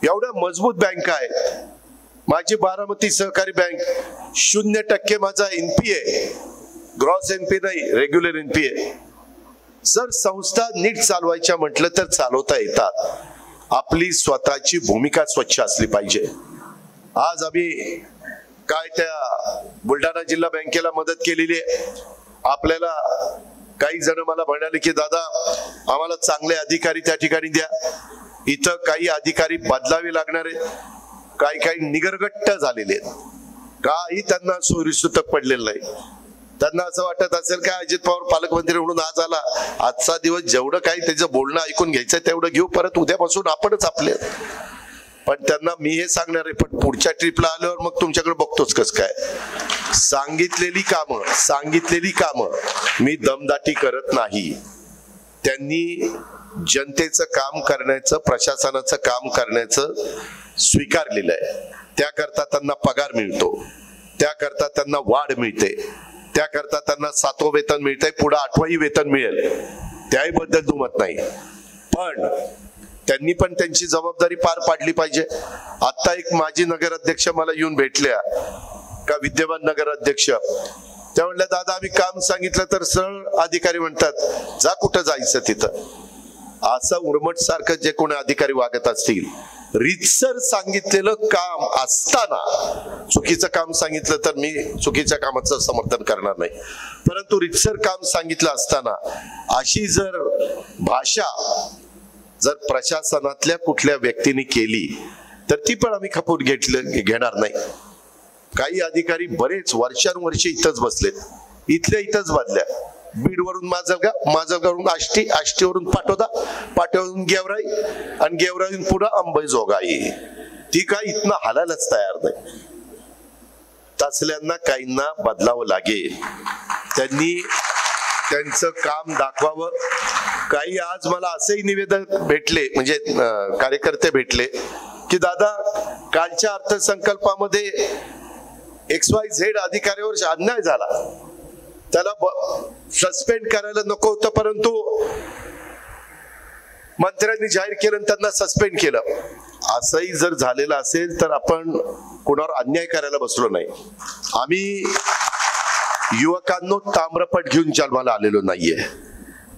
एवढ्या मजबूत बँका आहेत. माझी बारामती सहकारी बँक 0% माझा NPA, ग्रॉस NPA नाही, रेग्युलर NPA. सर संस्था नीट चालवायच्या म्हटलं तर चालवता येतात. आपली स्वतःची भूमिका स्वच्छ असली पाहिजे. आज आम्ही काय त्या बुलढाणा जिल्हा बँकेला मदत केलेली आहे. आपल्याला काही जण मला म्हणाले की दादा आम्हाला चांगले अधिकारी त्या ठिकाणी द्या. इथं काही अधिकारी बदलावे लागणार आहेत, काही निगरगट्ट झालेले आहेत, काही त्यांना सोयीसुतक पडलेलं नाही. त्यांना असं वाटत असेल का अजित पवार पालकमंत्री म्हणून आज आला, आजचा दिवस जेवढं काही त्याचं बोलणं ऐकून घ्यायचं तेवढं घेऊ, परत उद्यापासून आपणच आपले. पण त्यांना मी हे सांगणार आहे, पण पुढच्या ट्रिपला आल्यावर मग तुमच्याकडे बघतोच कस काय. सांगितलेली कामं मी दमदाटी करत नाही. त्यांनी जनतेचं काम करण्याचं, प्रशासनाचं काम करण्याचं स्वीकारलेलं आहे. त्याकरता त्यांना पगार मिळतो, त्याकरता त्यांना वाढ मिळते, त्याकरता त्यांना 7वं वेतन मिळतंय, पुढे 8वंही वेतन मिळेल, त्याबद्दल दुमत नाही. पण त्यांनी पण त्यांची जबाबदारी पार पाडली पाहिजे. आता एक माजी नगराध्यक्ष मला येऊन भेटल्या का, विद्यमान नगराध्यक्ष, त्या म्हणल्या दादा आम्ही काम सांगितलं तर सरळ अधिकारी म्हणतात जा कुठं जायचं तिथं. असं उर्मट सारखं जे कोणी अधिकारी वागत असतील, रीतसर सांगितलेलं काम असताना चुकीचं काम सांगितलं तर मी चुकीच्या कामाचं समर्थन करणार नाही, परंतु रीतसर काम सांगितलं असताना अशी जर भाषा जर प्रशासनातल्या कुठल्या व्यक्तीने केली तर ती पण आम्ही खपून घेणार नाही. काही अधिकारी बरेच वर्षानुवर्षे इथंच बसलेत, इथल्या इथंच बदल्या. बीडवरून माजलगाव, माजलगावरून आष्टी, आष्टीवरून पाटोदा, पाटोद्यावरून गेवराई आणि गेवराईवरून पुन्हा अंबेजोगाई. ती काय इथनं हालायलाच तयार नाही. तसल्यांना काहींना बदलावं लागेल, त्यांनी त्यांचं काम दाखवावं. काही आज मला असंही निवेदन भेटले, म्हणजे कार्यकर्ते भेटले की दादा कालच्या अर्थसंकल्पामध्ये XYZ अधिकाऱ्यावर अन्याय झाला, त्याला सस्पेंड करायला नको होतं परंतु मंत्र्यांनी जाहीर केलं त्यांना सस्पेंड केलं. असंही जर झालेलं असेल तर आपण कोणावर अन्याय करायला बसलो नाही. आम्ही युवकांनो ताम्रपट घेऊन जन्माला आलेलो नाहीये.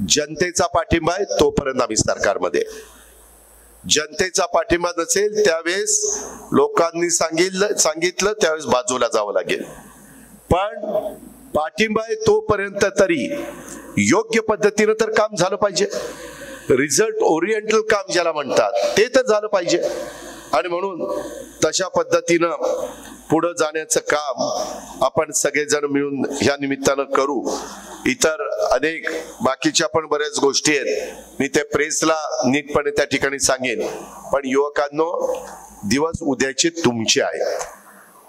जनतेचा पाठिंबा आहे तोपर्यंत आम्ही सरकारमध्ये. जनतेचा पाठिंबा नसेल त्यावेळेस लोकांनी सांगितलं त्यावेळेस बाजूला जावं लागेल. पण पाठिंबा आहे तोपर्यंत तरी योग्य पद्धतीनं तर काम झालं पाहिजे. रिझल्ट ओरिएंटल काम ज्याला म्हणतात ते तर झालं पाहिजे. आणि म्हणून तशा पद्धतीनं पुढे जाण्याचं काम आपण सगळेजण मिळून ह्या निमित्तानं करू. इतर अनेक बाकीच्या पण बऱ्याच गोष्टी आहेत, मी ते प्रेसला नीटपणे त्या ठिकाणी सांगेन. पण युवकांनो, दिवस उद्याचे तुमचे आहेत,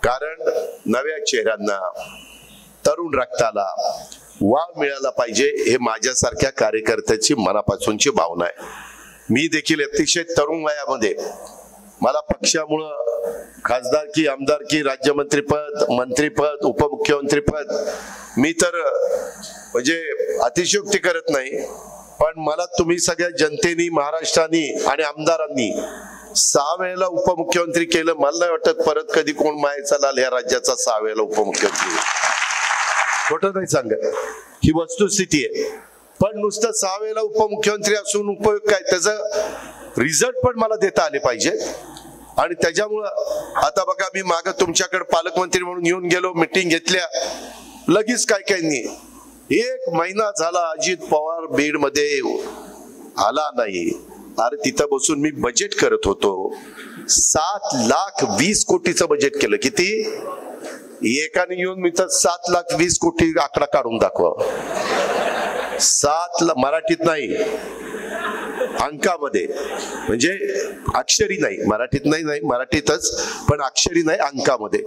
कारण नव्या चेहऱ्यांना, तरुण रक्ताला वाव मिळाला पाहिजे, हे माझ्यासारख्या कार्यकर्त्याची मनापासूनची भावना आहे. मी देखील अतिशय तरुण वयामध्ये मला पक्षामुळं खासदारकी, आमदारकी, राज्यमंत्रीपद, मंत्रीपद, उपमुख्यमंत्रीपद, मी तर म्हणजे अतिशयोक्ती करत नाही, पण मला तुम्ही सगळ्या जनतेनी, महाराष्ट्रानी आणि आमदारांनी 6 वेळेला उपमुख्यमंत्री केलं. मला नाही वाटत परत कधी कोण मायेचा लाल ह्या राज्याचा 6 वेळेला उपमुख्यमंत्री. खोटं नाही सांगत, ही वस्तुस्थिती आहे. पण नुसतं 6 वेळेला उपमुख्यमंत्री असून उपयोग काय, त्याचं रिझल्ट पण मला देता आले पाहिजे. आणि त्याच्यामुळं आता बघा, मी मागं तुमच्याकडे पालकमंत्री म्हणून येऊन गेलो, मिटिंग घेतल्या, लगेच काय नाही, 1 महिना झाला अजित पवार बीड मध्ये आला नाही. अरे तिथं बसून मी बजेट करत होतो, 7,20,00,000 बजेट केलं. किती? एकाने येऊन मी तर 7,20,00,000 आकडा काढून दाखवा. 7 मराठीत नाही, अंकामध्ये, म्हणजे अक्षरी नाही, मराठीत नाही, मराठीतच, पण अक्षरी नाही, अंकामध्ये.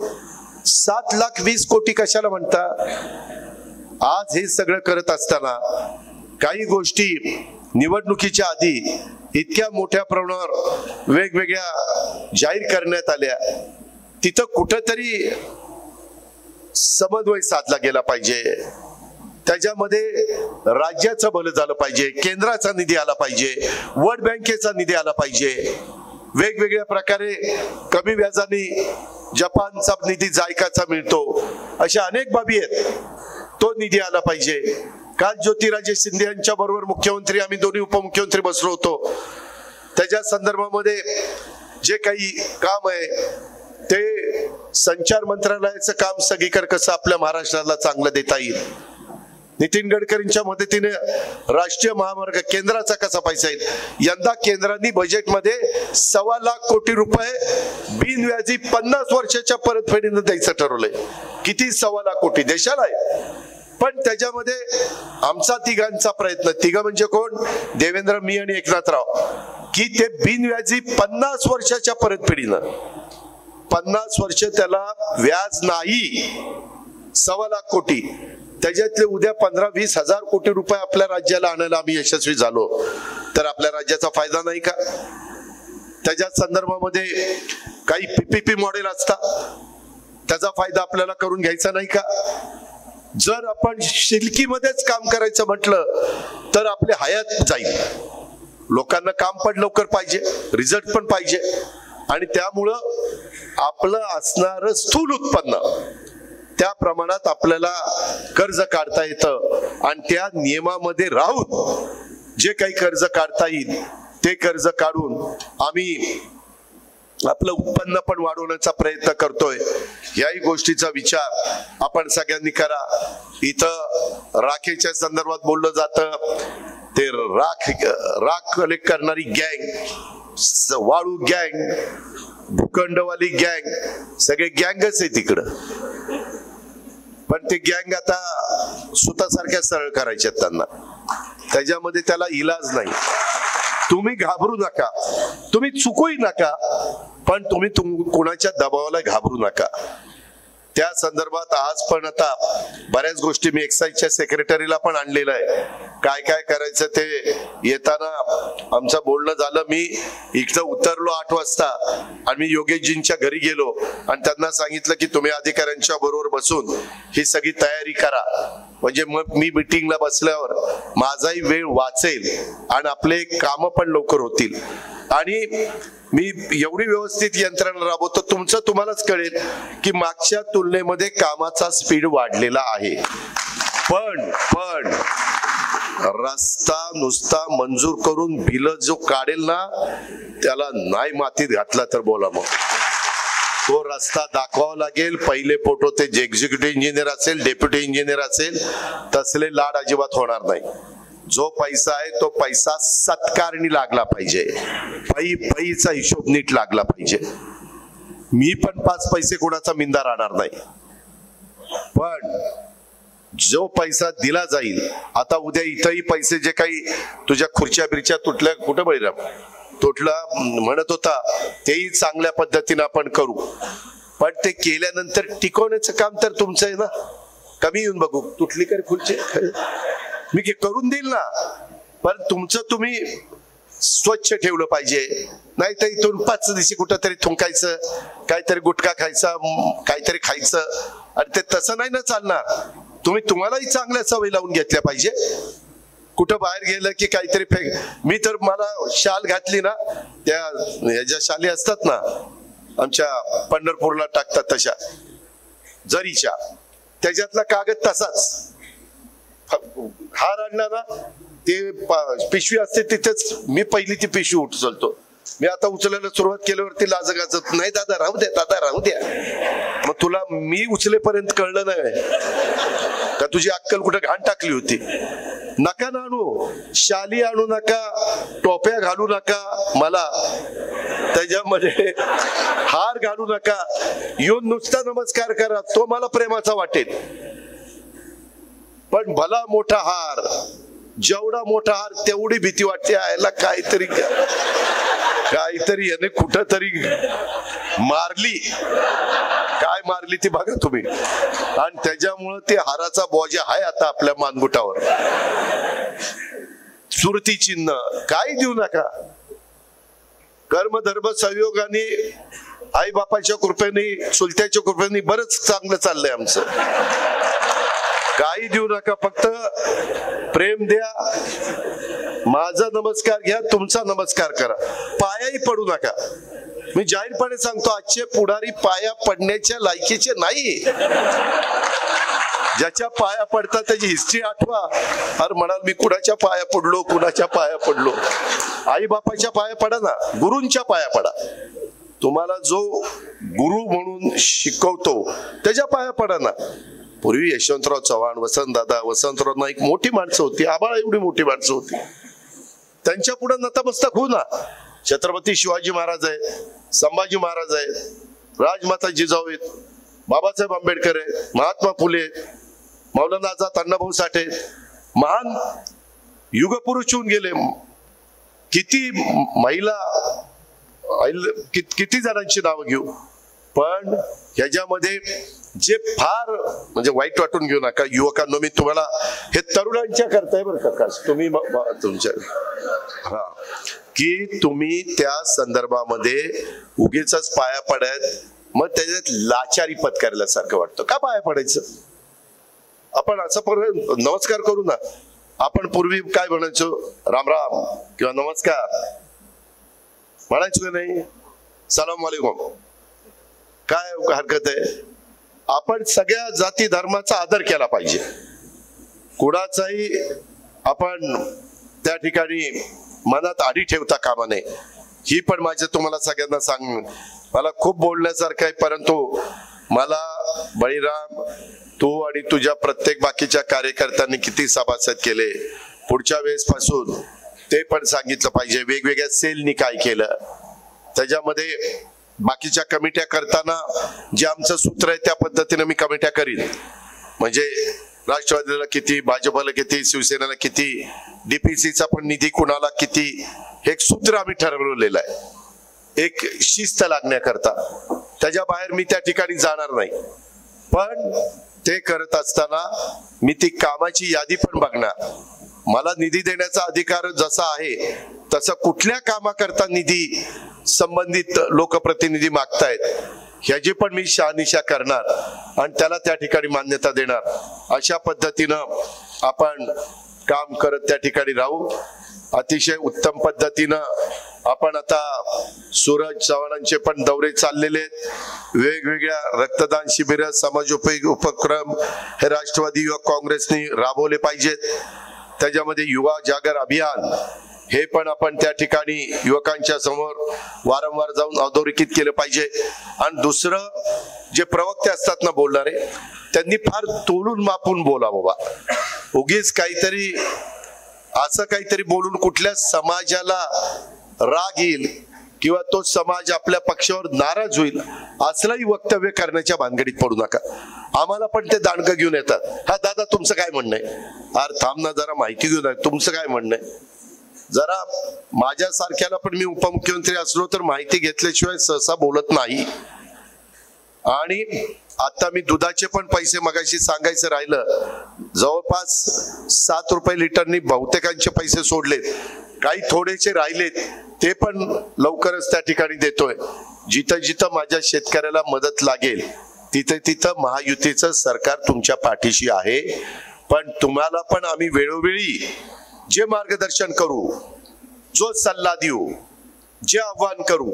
7,20,00,000 कशाला म्हणता? आज हे सगळं करत असताना काही गोष्टी निवडणुकीच्या आधी इतक्या मोठ्या प्रमाणावर वेगवेगळ्या जाहीर करण्यात आल्या, तिथं कुठंतरी समन्वय साधला गेला पाहिजे. त्याच्यामध्ये राज्याचं भलं झालं पाहिजे, केंद्राचा निधी आला पाहिजे, वर्ल्ड बँकेचा निधी आला पाहिजे, वेगवेगळ्या प्रकारे कमी व्याजाने जपानचा निधी जायकाचा मिळतो, अशा अनेक बाबी आहेत, तो निधी आला पाहिजे. काल ज्योतिराजे शिंदे यांच्या बरोबर मुख्यमंत्री, आम्ही दोन्ही उपमुख्यमंत्री बसलो होतो. त्याच्या संदर्भामध्ये जे काही काम आहे ते संचार मंत्रालयाचं काम सगळीकडे कसं आपल्या महाराष्ट्राला चांगलं देता येईल, नितीन गडकरींच्या मदतीने राष्ट्रीय महामार्ग केंद्राचा कसा पैसा येईल. यंदा केंद्राने बजेटमध्ये 1.25 कोटी रुपये बिनव्याजी 50 वर्षाच्या परतफेडीनं द्यायचं ठरवलंय. किती? 1.25 कोटी देशाला आहे. पण त्याच्यामध्ये आमचा तिघांचा प्रयत्न, तिघ म्हणजे कोण? देवेंद्र, मी आणि एकनाथराव, की ते बिनव्याजी 50 वर्षाच्या परतफेडीनं, 50 वर्ष त्याला व्याज नाही, 1.25 कोटी, त्याच्यातले उद्या 15-20 हजार कोटी रुपये आपल्या राज्याला आणायला आम्ही यशस्वी झालो तर आपल्या राज्याचा फायदा नाही का? त्याच्या संदर्भामध्ये काही PPP मॉडेल असतात, त्याचा फायदा आपल्याला करून घ्यायचा नाही का? जर आपण शिल्कीमध्येच काम करायचं म्हटलं तर आपली हयात जाईल. लोकांना काम पण लवकर पाहिजे, रिझल्ट पण पाहिजे, आणि त्यामुळं आपलं असणारं स्थूल उत्पन्न त्या प्रमाणात आपल्याला कर्ज काढता येतं आणि त्या नियमामध्ये राहून जे काही कर्ज काढता येईल ते कर्ज काढून आम्ही आपलं उत्पन्न पण वाढवण्याचा प्रयत्न करतोय. याही गोष्टीचा विचार आपण सगळ्यांनी करा. इथं राखेच्या संदर्भात बोललं जातं, ते राख कलेक्ट करणारी गँग, वाळू गँग, भूखंडवाली गँग, सगळे गँगच आहे तिकडं. पण ते गँग आता स्वतःसारख्या सरळ करायचे त्यांना, त्याच्यामध्ये त्याला इलाज नाही. तुम्ही घाबरू नका, तुम्ही चुकूही नका, पण तुम्ही कोणाच्या दबावाला घाबरू नका. त्या संदर्भात आज पण आता बऱ्याच गोष्टी मी एक्साईजच्या सेक्रेटरीला पण आणलेलं आहे. काय काय करायचं ते येताना आमचं बोलणं झालं. मी इथं उतरलो 8 वाजता आणि मी योगेशजींच्या घरी गेलो आणि त्यांना सांगितलं की तुम्ही अधिकाऱ्यांच्या बरोबर बसून ही सगळी तयारी करा, म्हणजे मग मी मीटिंगला बसल्यावर माझाही वेळ वाचेल आणि आपले काम पण लवकर होतील. आणि मी एवढी व्यवस्थित यंत्रणा राबवतो, तुमचं तुम्हालाच कळेल की मागच्या तुलनेमध्ये कामाचा स्पीड वाढलेला आहे. पण रस्ता नुसता मंजूर करून बिल जो काढेल ना त्याला नाही मातीत घातला तर बोला, मग तो रस्ता दाखवावा लागेल. पहिले फोटो ते जे एक्झिक्युटिव्ह इंजिनियर असेल, डेप्युटी इंजिनियर असेल, तसले लाड अजिबात होणार नाही. जो पैसा आहे तो पैसा सत्कारणी लागला पाहिजे, पैसा हिशोब नीट लागला पाहिजे. मी पण 5 पैसे कोणाचा मिंदा राहणार नाही, पण जो पैसा दिला जाईल, आता उद्या इथंही पैसे जे काही तुझ्या खुर्च्या बिरच्या तुटल्या, कुठं बळीराम तुटला म्हणत होता, तेही चांगल्या पद्धतीने आपण करू. पण ते केल्यानंतर टिकवण्याचं काम तर तुमचं आहे ना. कमी येऊन बघू, तुटली कर खुर्ची, मी करून देईल ना, पण तुमचं तुम्ही स्वच्छ ठेवलं पाहिजे. नाही तर इथून 5 दिवशी कुठंतरी थुंकायचं, काहीतरी गुटखा खायचा, काहीतरी खायचं, आणि ते तसं नाही ना चालणार. तुम्हालाही चांगल्या सवयी लावून घेतल्या पाहिजे. कुठं बाहेर गेलं की काहीतरी मी तर मला शाल घातली ना, त्या ज्या शाली असतात ना आमच्या पंढरपूरला टाकतात तशा जरीच्या, त्याच्यातला कागद तसाच. हार आणला ना ते पिशवी असते तिथेच, मी पहिली ती पिशवी उचलतो. मी आता उचलायला सुरुवात केल्यावरती लाजगाजत नाही, दादा राहू द्या, दादा राहू द्या. मग तुला मी उचलेपर्यंत कळलं नाही का तुझी अक्कल कुठे घाण टाकली होती. नका ना आणू, शाली आणू नका, टोप्या घालू नका, मला त्याच्यामध्ये हार घालू नका. येऊन नुसता नमस्कार करा, तो मला प्रेमाचा वाटेल. पण भला मोठा हार, जेवढा मोठा हार तेवढी भीती वाटते. याला काहीतरी याने कुठं तरी मारली, काय मारली ती बघा तुम्ही. आणि त्याच्यामुळं ते हाराचा बोजा आहे आता आपल्या मानगुटावर. सुरती चिन्ह काही देऊ नका. कर्मधर्म संयोगाने, आई बापाच्या कृपेने, चुलत्याच्या कृपेने बरंच चांगलं चाललंय आमचं. काही देऊ नका, फक्त प्रेम द्या. माझा नमस्कार घ्या, तुमचा नमस्कार करा, पायाही पडू नका. मी जाहीरपणे सांगतो, आजचे पुढारी पाया पडण्याच्या लायकीचे नाही. ज्याच्या पाया पडतात त्याची हिस्ट्री आठवा. अरे म्हणाल मी कुणाच्या पाया पडलो, कुणाच्या पाया पडलो. आई बापाच्या पाया पडा ना, गुरूंच्या पाया पडा. तुम्हाला जो गुरु म्हणून शिकवतो त्याच्या पाया पडा ना. पूर्वी यशवंतराव चव्हाण, वसंतराव नाईक मोठी माणसं होती, आबाळ एवढी मोठी माणसं होती, त्यांच्या पुढे नतमस्तक होऊ ना. छत्रपती शिवाजी महाराज आहेत, संभाजी महाराज आहेत, राजमाता जिजाऊ आहेत, बाबासाहेब आंबेडकर आहेत, महात्मा फुले आहेत, मौलाना आझाद अण्णाभाऊ साठे, महान युगपुरुष होऊन गेले. किती महिला, किती जणांची नावं घेऊ. पण ह्याच्यामध्ये जे फार म्हणजे वाईट वाटून घेऊ नका युवकांनो. मी तुम्हाला हे तरुणांच्या करताय बरं का, तुम्ही तुमच्या की तुम्ही त्या संदर्भामध्ये उगीच पाया पडायत, मग त्याच्यात लाचारी पत्करल्यासारखं वाटतं. का पाया पडायचं? आपण असं नमस्कार करू ना. आपण पूर्वी काय म्हणायचो, राम राम किंवा नमस्कार म्हणायचो का नाही? सलाम वालेकुम, काय हरकत आहे? आपण सगळ्या जाती धर्माचा आदर केला पाहिजे. कुणाचाही आपण त्या ठिकाणी मनात आडी ठेवता कामा नये. ही पण माझं तुम्हाला सगळ्यांना सांग, मला खूप बोलण्यासारखं आहे, परंतु मला बळीराम, तू आणि तुझ्या प्रत्येक बाकीच्या कार्यकर्त्यांनी किती सभासद केले, पुढच्या वेळेस पासून ते पण सांगितलं पाहिजे. वेगवेगळ्या सेलनी काय केलं, त्याच्यामध्ये बाकीच्या कमिट्या करताना जे आमचं सूत्र आहे त्या पद्धतीने मी कमिट्या करीन. म्हणजे राष्ट्रवादीला किती, भाजपला किती, शिवसेनेला किती, डीपीसीचा पण निधी कुणाला किती, हे एक सूत्र आम्ही ठरवलेलं आहे, एक शिस्त लागण्याकरता. त्याच्या बाहेर मी त्या ठिकाणी जाणार नाही. पण ते करत असताना मी ती कामाची यादी पण बघणार. मला निधी देण्याचा अधिकार जसा आहे तसं कुठल्या कामाकरता निधी संबंधित लोकप्रतिनिधी मागतायत ह्याची पण मी शहानिशा करणार आणि त्याला त्या ठिकाणी मान्यता देणार. अशा पद्धतीनं आपण काम करत त्या ठिकाणी राहू. अतिशय उत्तम पद्धतीनं आपण आता सूरज चव्हाणांचे पण दौरे चाललेले आहेत. वेगवेगळ्या रक्तदान शिबिर, समाजोपयोगी उपक्रम हे राष्ट्रवादी युवक काँग्रेसने राबवले पाहिजेत. त्याच्यामध्ये युवा जागर अभियान हे पण आपण त्या ठिकाणी युवकांच्या समोर वारंवार जाऊन अधोरेखित केलं पाहिजे. आणि दुसरं, जे प्रवक्ते असतात ना बोलणारे, त्यांनी फार तोलून मापून बोला बाबा. उगीच काहीतरी असं काहीतरी बोलून कुठल्या समाजाला राग येईल किंवा तो समाज आपल्या पक्षावर नाराज होईल असलंही वक्तव्य करण्याच्या भानगडीत पडू नका. आम्हाला पण ते दांडकं घेऊन येतात. हा दादा तुमचं काय म्हणणं आहे, अरे थांब ना जरा माहिती घेऊन आहे, तुमचं काय म्हणणं आहे. जरा माझ्यासारख्याला पण, मी उपमुख्यमंत्री असलो तर माहिती घेतल्याशिवाय सहसा बोलत नाही. आणि आता मी दुधाचे पण पैसे मगाशी सांगायचं राहिलं, जवळपास 7 रुपये लिटरनी बहुतेकांचे पैसे सोडलेत. काही थोडेसे राहिलेत ते पण लवकरच त्या ठिकाणी देतोय. जिथं जिथं माझ्या शेतकऱ्याला मदत लागेल तिथं तिथं महायुतीचं सरकार तुमच्या पाठीशी आहे. पण तुम्हाला पण आम्ही वेळोवेळी जे मार्गदर्शन करू, जो सल्ला देऊ, जे आव्हान करू,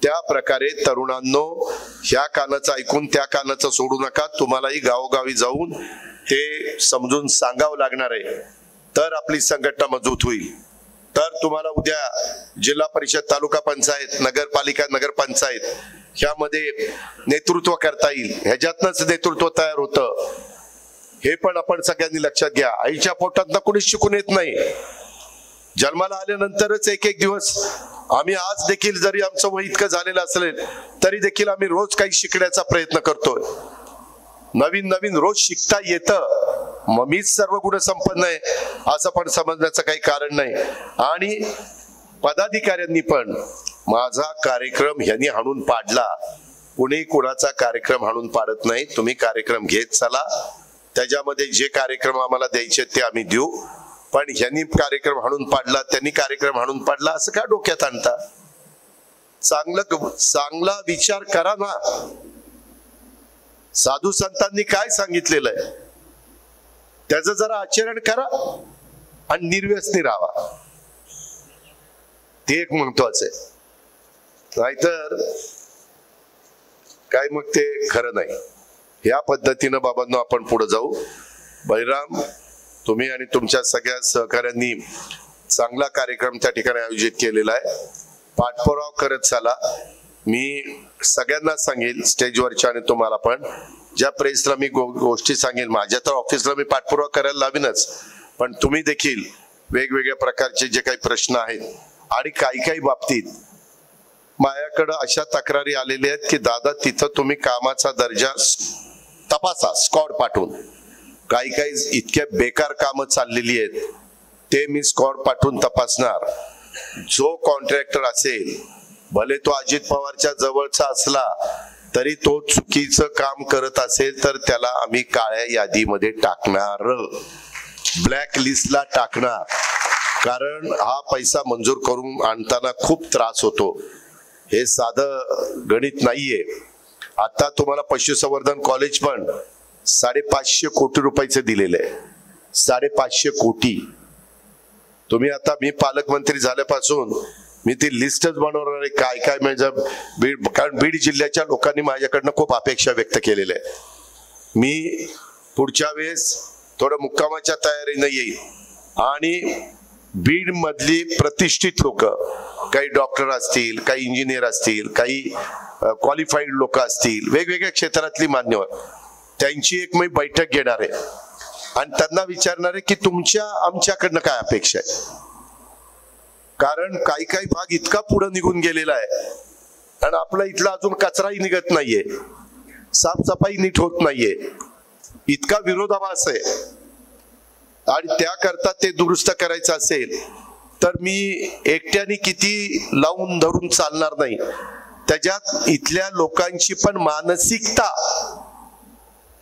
त्या प्रकारे तरुणांनो ह्या कानाचं ऐकून त्या कानाचं सोडू नका. तुम्हालाही गावोगावी जाऊन ते समजून सांगावं लागणार आहे, तर आपली संघटना मजबूत होईल. तर तुम्हाला उद्या जिल्हा परिषद, तालुका पंचायत, नगरपालिका, नगरपंचायत ह्यामध्ये नेतृत्व करता येईल. ह्याच्यातनच नेतृत्व तयार होतं, हे पण आपण सगळ्यांनी लक्षात घ्या. आईच्या पोटात कोणीच शिकून येत नाही. जन्माला आल्यानंतरच एक एक दिवस आम्ही आज देखील जरी आमचं वय इतकं झालेलं असेल तरी देखील आम्ही रोज काही शिकण्याचा प्रयत्न करतोय. नवीन नवीन रोज शिकता येतं. मग मीच सर्व गुण संपन्न आहे असं पण समजण्याचं काही कारण नाही. आणि पदाधिकाऱ्यांनी पण माझा कार्यक्रम ह्यांनी हाणून पाडला, कुणी कुणाचा कार्यक्रम हाणून पाडत नाही. तुम्ही कार्यक्रम घेत चला, त्याच्यामध्ये जे कार्यक्रम आम्हाला द्यायचे ते आम्ही देऊ. पण ह्यांनी कार्यक्रम हाणून पाडला, त्यांनी कार्यक्रम हाणून पाडला असं का डोक्यात आणता. चांगला विचार करा ना. साधू संतांनी काय सांगितलेलं आहे त्याचं जरा आचरण करा आणि निर्व्यसनी राहा. ते एक महत्वाचं आहे. नाहीतर काय मग ते खरं नाही. या पद्धतीनं बाबांनो आपण पुढे जाऊ. बळीराम, तुम्ही आणि तुमच्या सगळ्या सहकाऱ्यांनी चांगला कार्यक्रम त्या ठिकाणी आयोजित केलेला आहे. पाठपुरावा करत चला. मी सगळ्यांना सांगेल स्टेजवरच्या आणि तुम्हाला पण, ज्या प्रेसला मी गोष्टी सांगेल, माझ्या तर ऑफिसला मी पाठपुरावा करायला लावीनच, पण तुम्ही देखील वेगवेगळ्या प्रकारचे जे काही प्रश्न आहेत आणि काही बाबतीत माझ्याकडे अशा तक्रारी आलेल्या आहेत की दादा तिथं तुम्ही कामाचा दर्जा तपासा स्कॉड पाठवून. काही इतक्या बेकार कामं चाललेली आहेत ते मी स्कॉड पाठवून तपासणार. जो कॉन्ट्रॅक्टर असेल, भले तो अजित पवारच्या जवळचा असला तरी तो चुकीचं काम करत असेल तर त्याला आम्ही काळ्या यादीमध्ये टाकणार, ब्लॅक लिस्टला टाकणार. कारण हा पैसा मंजूर करून आणताना खूप त्रास होतो. हे साधं गणित नाहीये. आता तुम्हाला पशुसंवर्धन कॉलेज पण 550 कोटी रुपयाचे दिलेले आहे. 550 कोटी. तुम्ही आता मी पालकमंत्री झाल्यापासून मी ती लिस्टच बनवणार आहे काय काय म्हणजे बीड, कारण बीड जिल्ह्याच्या लोकांनी माझ्याकडनं खूप अपेक्षा व्यक्त केलेल्या आहे. मी पुढच्या वेळेस थोडं मुक्कामाच्या तयारीनं येईल आणि बीड मधली प्रतिष्ठित लोक, काही डॉक्टर असतील, काही इंजिनियर असतील, काही क्वालिफाईड लोक असतील, वेगवेगळ्या क्षेत्रातली मान्यवर, त्यांची एक मी बैठक घेणार आहे आणि त्यांना विचारणार आहे की तुमच्या आमच्याकडनं काय अपेक्षा आहे. कारण काही काही भाग इतका पुढे निघून गेलेला आहे आणि आपला इथला अजून कचराही निघत नाहीये, साफसफाई नीट होत नाहीये, इतका विरोधाभास आहे आणि त्याकरता ते दुरुस्त करायचं असेल तर मी एकट्याने किती लावून धरून चालणार नाही. त्याच्यात इथल्या लोकांची पण मानसिकता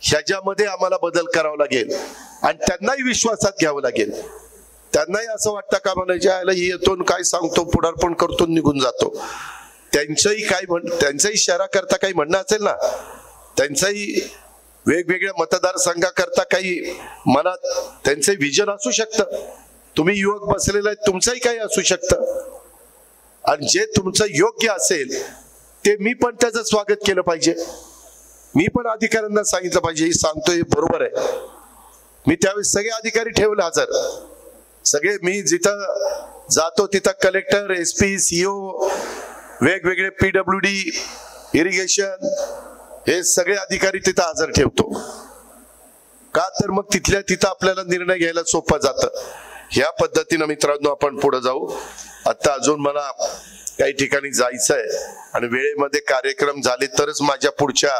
ह्याच्यामध्ये आम्हाला बदल करावा लागेल आणि त्यांनाही विश्वासात घ्यावं लागेल. त्यांनाही असं वाटतं का म्हणायला येतो काय सांगतो, पुढारपण करतो, निघून जातो. त्यांचंही काय त्यांचाही शहरा करता काही म्हणणं असेल ना, त्यांचाही वेगवेगळ्या मतदारसंघाकरता काही मनात त्यांचं विजन असू शकतं. तुम्ही युवक बसलेला आहे, तुमचंही काही असू शकतं आणि जे तुमचं योग्य असेल ते मी पण त्याचं स्वागत केलं पाहिजे. मी पण अधिकाऱ्यांना सांगितलं पाहिजे हे सांगतोय बरोबर आहे. मी त्यावेळेस सगळे अधिकारी ठेवले हजर, सगळे मी जिथं जातो तिथं कलेक्टर, एसपी, सीओ, वेगवेगळे PWD, इरिगेशन, हे सगळे अधिकारी तिथं हजर ठेवतो. का तर मग तिथल्या तिथं आपल्याला निर्णय घ्यायला सोपं जातं. ह्या पद्धतीनं मित्रांनो आपण पुढे जाऊ. आता अजून मला काही ठिकाणी जायचंय आणि वेळेमध्ये कार्यक्रम झाले तरच माझ्या पुढच्या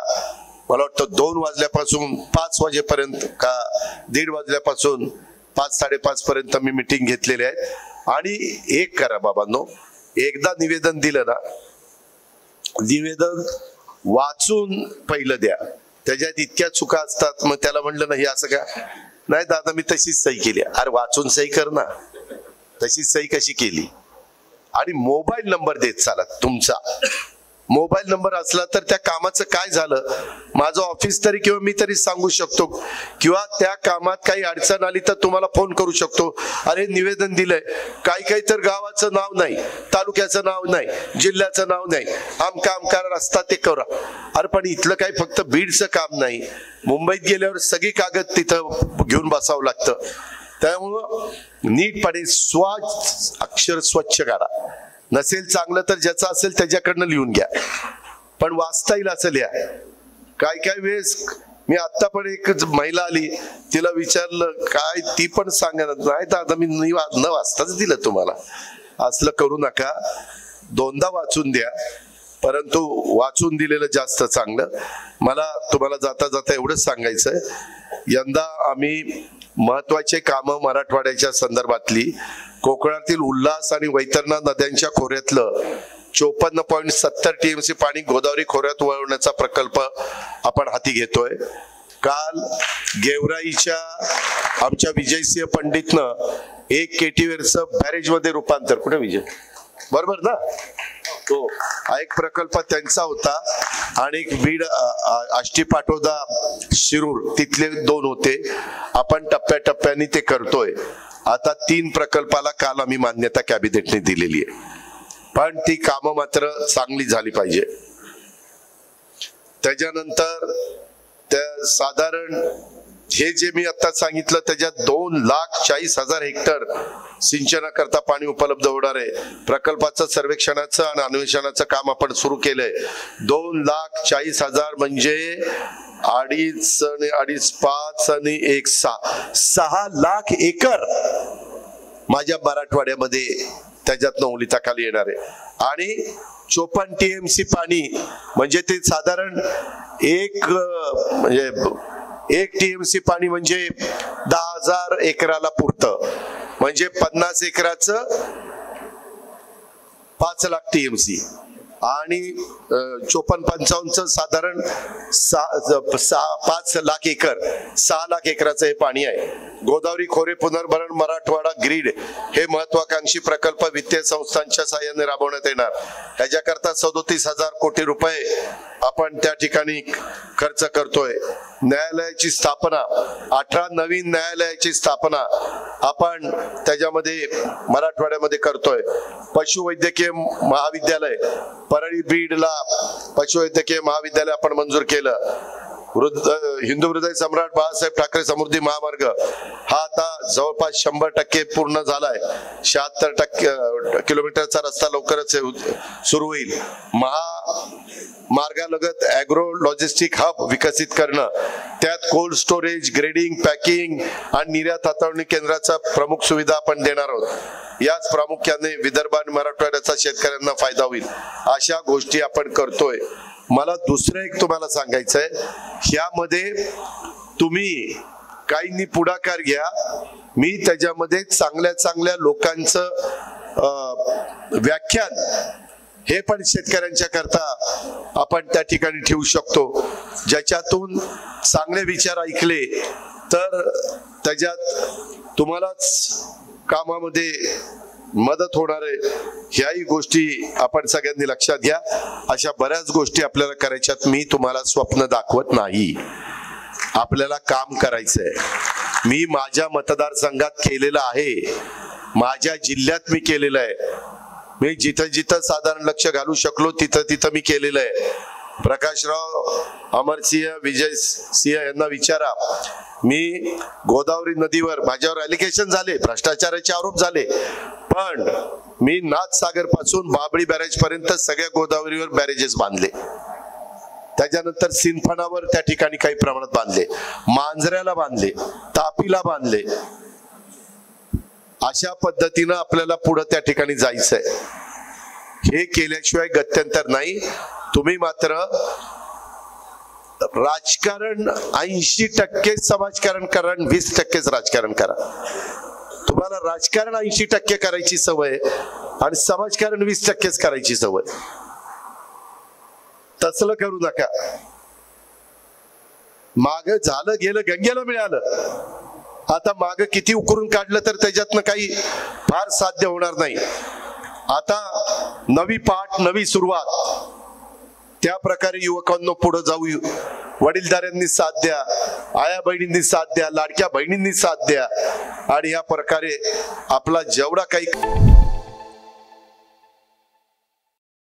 मला वाटतं 2 वाजल्यापासून 5 वाजेपर्यंत का 1:30 वाजल्यापासून 5-5:30 पर्यंत मी मीटिंग घेतलेली आहे. आणि एक करा बाबांनो, एकदा निवेदन दिलं ना, निवेदन वाचून पहिलं द्या. त्याच्यात इतक्या चुका असतात, मग त्याला म्हणलं नाही असं का नाही दादा मी तशीच सही केली. अरे वाचून सही कर ना, तशीच सही कशी केली. आणि मोबाईल नंबर देत चाला. तुमचा मोबाईल नंबर असला तर त्या कामाचं काय झालं माझं ऑफिस तरी किंवा मी तरी सांगू शकतो, किंवा त्या कामात काही अडचण आली तर तुम्हाला फोन करू शकतो. अरे निवेदन दिलंय, काही तर गावाचं नाव नाही, तालुक्याचं नाव नाही, जिल्ह्याचं नाव नाही, आमका रस्ता ते करा. अरे पण इथलं काही फक्त बीडचं काम नाही, मुंबईत गेल्यावर सगळी कागद तिथं घेऊन बसावं लागतं. त्यामुळं नीटपणे अक्षर स्वच्छ काढा. नसेल चांगलं तर ज्याचं असेल त्याच्याकडनं लिहून घ्या, पण वाचता येईल असं लिहा. काय वेळेस मी आता पण एक महिला आली, तिला विचारलं काय, ती पण सांगणार नाही दादा मी न वाचताच दिलं तुम्हाला. असलं करू नका, 2दा वाचून द्या, परंतु वाचून दिलेलं जास्त चांगलं. मला तुम्हाला जाता जाता एवढंच सांगायचंय, यंदा आम्ही महत्वाचे कामं मराठवाड्याच्या संदर्भातली कोकणातील उल्हास आणि वैतरणा नद्यांच्या खोऱ्यातलं 54.70 TMC पाणी गोदावरी खोऱ्यात वळवण्याचा प्रकल्प आपण हाती घेतोय. काल गेवराईच्या आमच्या विजयसिंह पंडितनं 1 KTवरचं बॅरेज मध्ये रूपांतर, कुठे विजय बरोबर ना, तो हा एक प्रकल्प त्यांचा होता. आणि बीड आष्टी पाटोदा शिरूर तिथले 2 होते. आपण टप्प्याटप्प्याने ते करतोय. आता 3 प्रकल्पाला काल आम्ही मान्यता कॅबिनेटने दिलेली आहे, पण ती कामं मात्र चांगली झाली पाहिजे. त्याच्यानंतर त्या साधारण हे जे मी आता सांगितलं त्याच्यात 2,40,000 हेक्टर सिंचनाकरता पाणी उपलब्ध होणार आहे. प्रकल्पाचं सर्वेक्षणाचं आणि अन्वेषणाचं काम आपण सुरू केलंय. 2,40,000 म्हणजे 2.5 5 आणि 1 6 लाख एकर माझ्या मराठवाड्यामध्ये त्याच्यातनं ओलिताखाली येणार आहे. आणि 54 TMC पाणी म्हणजे ते साधारण 1 TMC पाणी म्हणजे 10,000 एकराला पुरतं. म्हणजे 50 एकराचं 5 लाख TMC आणि 54-55 साधारण 5 लाख एकर 6 लाख एकराचं हे पाणी आहे. गोदावरी खोरे पुनर्भरण मराठवाडा ग्रीड हे महत्वाकांक्षी प्रकल्प वित्तीय संस्थांच्या सहाय्याने राबवण्यात येणार. ह्याच्याकरता 37,000 कोटी रुपये आपण त्या ठिकाणी खर्च करतोय. न्यायालयाची स्थापना 18 नवीन न्यायालयाची स्थापना आपण त्याच्यामध्ये मराठवाड्यामध्ये करतोय. पशुवैद्यकीय महाविद्यालय परळी बीडला पशुवैद्यकीय महाविद्यालय आपण मंजूर केलं. हिंदू हृदय सम्राट बाळासाहेब ठाकरे समृद्धी महामार्ग हा आता जवळपास 100% पूर्ण झालाय. 76 किलोमीटरचा रस्ता लवकरच सुरू होईल. मार्गालगत ॲग्रो लॉजिस्टिक हब विकसित करणं, त्यात कोल्ड स्टोरेज, ग्रेडिंग, पॅकिंग आणि निर्यात हाताळणी केंद्राचा प्रमुख सुविधा आपण देणार आहोत. याच प्रामुख्याने विदर्भ आणि मराठवाड्याचा शेतकऱ्यांना फायदा होईल. अशा गोष्टी आपण करतोय. मला दुसरं एक तुम्हाला सांगायचंय, ह्यामध्ये तुम्ही काहींनी पुढाकार घ्या. मी त्याच्यामध्ये चांगल्या चांगल्या लोकांचं व्याख्यान हे पण शेतकऱ्यांच्या करता आपण त्या ठिकाणी ठेवू शकतो, ज्याच्यातून चांगले विचार ऐकले तर त्याच्यात तुम्हालाच कामामध्ये मदत होणार आहे. ह्याही गोष्टी आपण सगळ्यांनी लक्षात घ्या. अशा बऱ्याच गोष्टी आपल्याला करायच्यात. मी तुम्हाला स्वप्न दाखवत नाही, आपल्याला काम करायचंय. मी माझ्या मतदारसंघात केलेलं आहे, माझ्या जिल्ह्यात मी केलेलं आहे. मी जिथं जिथं साधारण लक्ष घालू शकलो तिथं तिथं मी केलेलं आहे. प्रकाशराव अमरसिंह, विजय सिंह यांना विचारा. मी गोदावरी नदीवर माझ्यावर ॲलिगेशन झाले, भ्रष्टाचाराचे आरोप झाले, पण मी नाथसागर पासून बाबळी बॅरेज पर्यंत सगळ्या गोदावरीवर बॅरेजेस बांधले. त्याच्यानंतर सिंदफणावर त्या ठिकाणी काही प्रमाणात बांधले, मांजऱ्याला बांधले, तापीला बांधले. अशा पद्धतीनं आपल्याला पुढे त्या ठिकाणी जायचंय. हे केल्याशिवाय गत्यंतर नाही. तुम्ही मात्र राजकारण 80% समाजकारण करा आणि 20%च राजकारण करा. तुम्हाला राजकारण 80% करायची सवय आणि समाजकारण 20%च करायची सवय. तसलं करू नका. माग झालं गेलं, गंगेला मिळालं. आता माग किती उकरून काढलं तर त्याच्यातनं काही फार साध्य होणार नाही. आता नवी पाठ, नवी सुरुवात. त्या प्रकारे युवकांना पुढे जाऊ. वडीलधाऱ्यांनी साथ द्या, आया बहिणींनी साथ द्या, लाडक्या बहिणींनी साथ द्या आणि या प्रकारे आपला जेवढा काही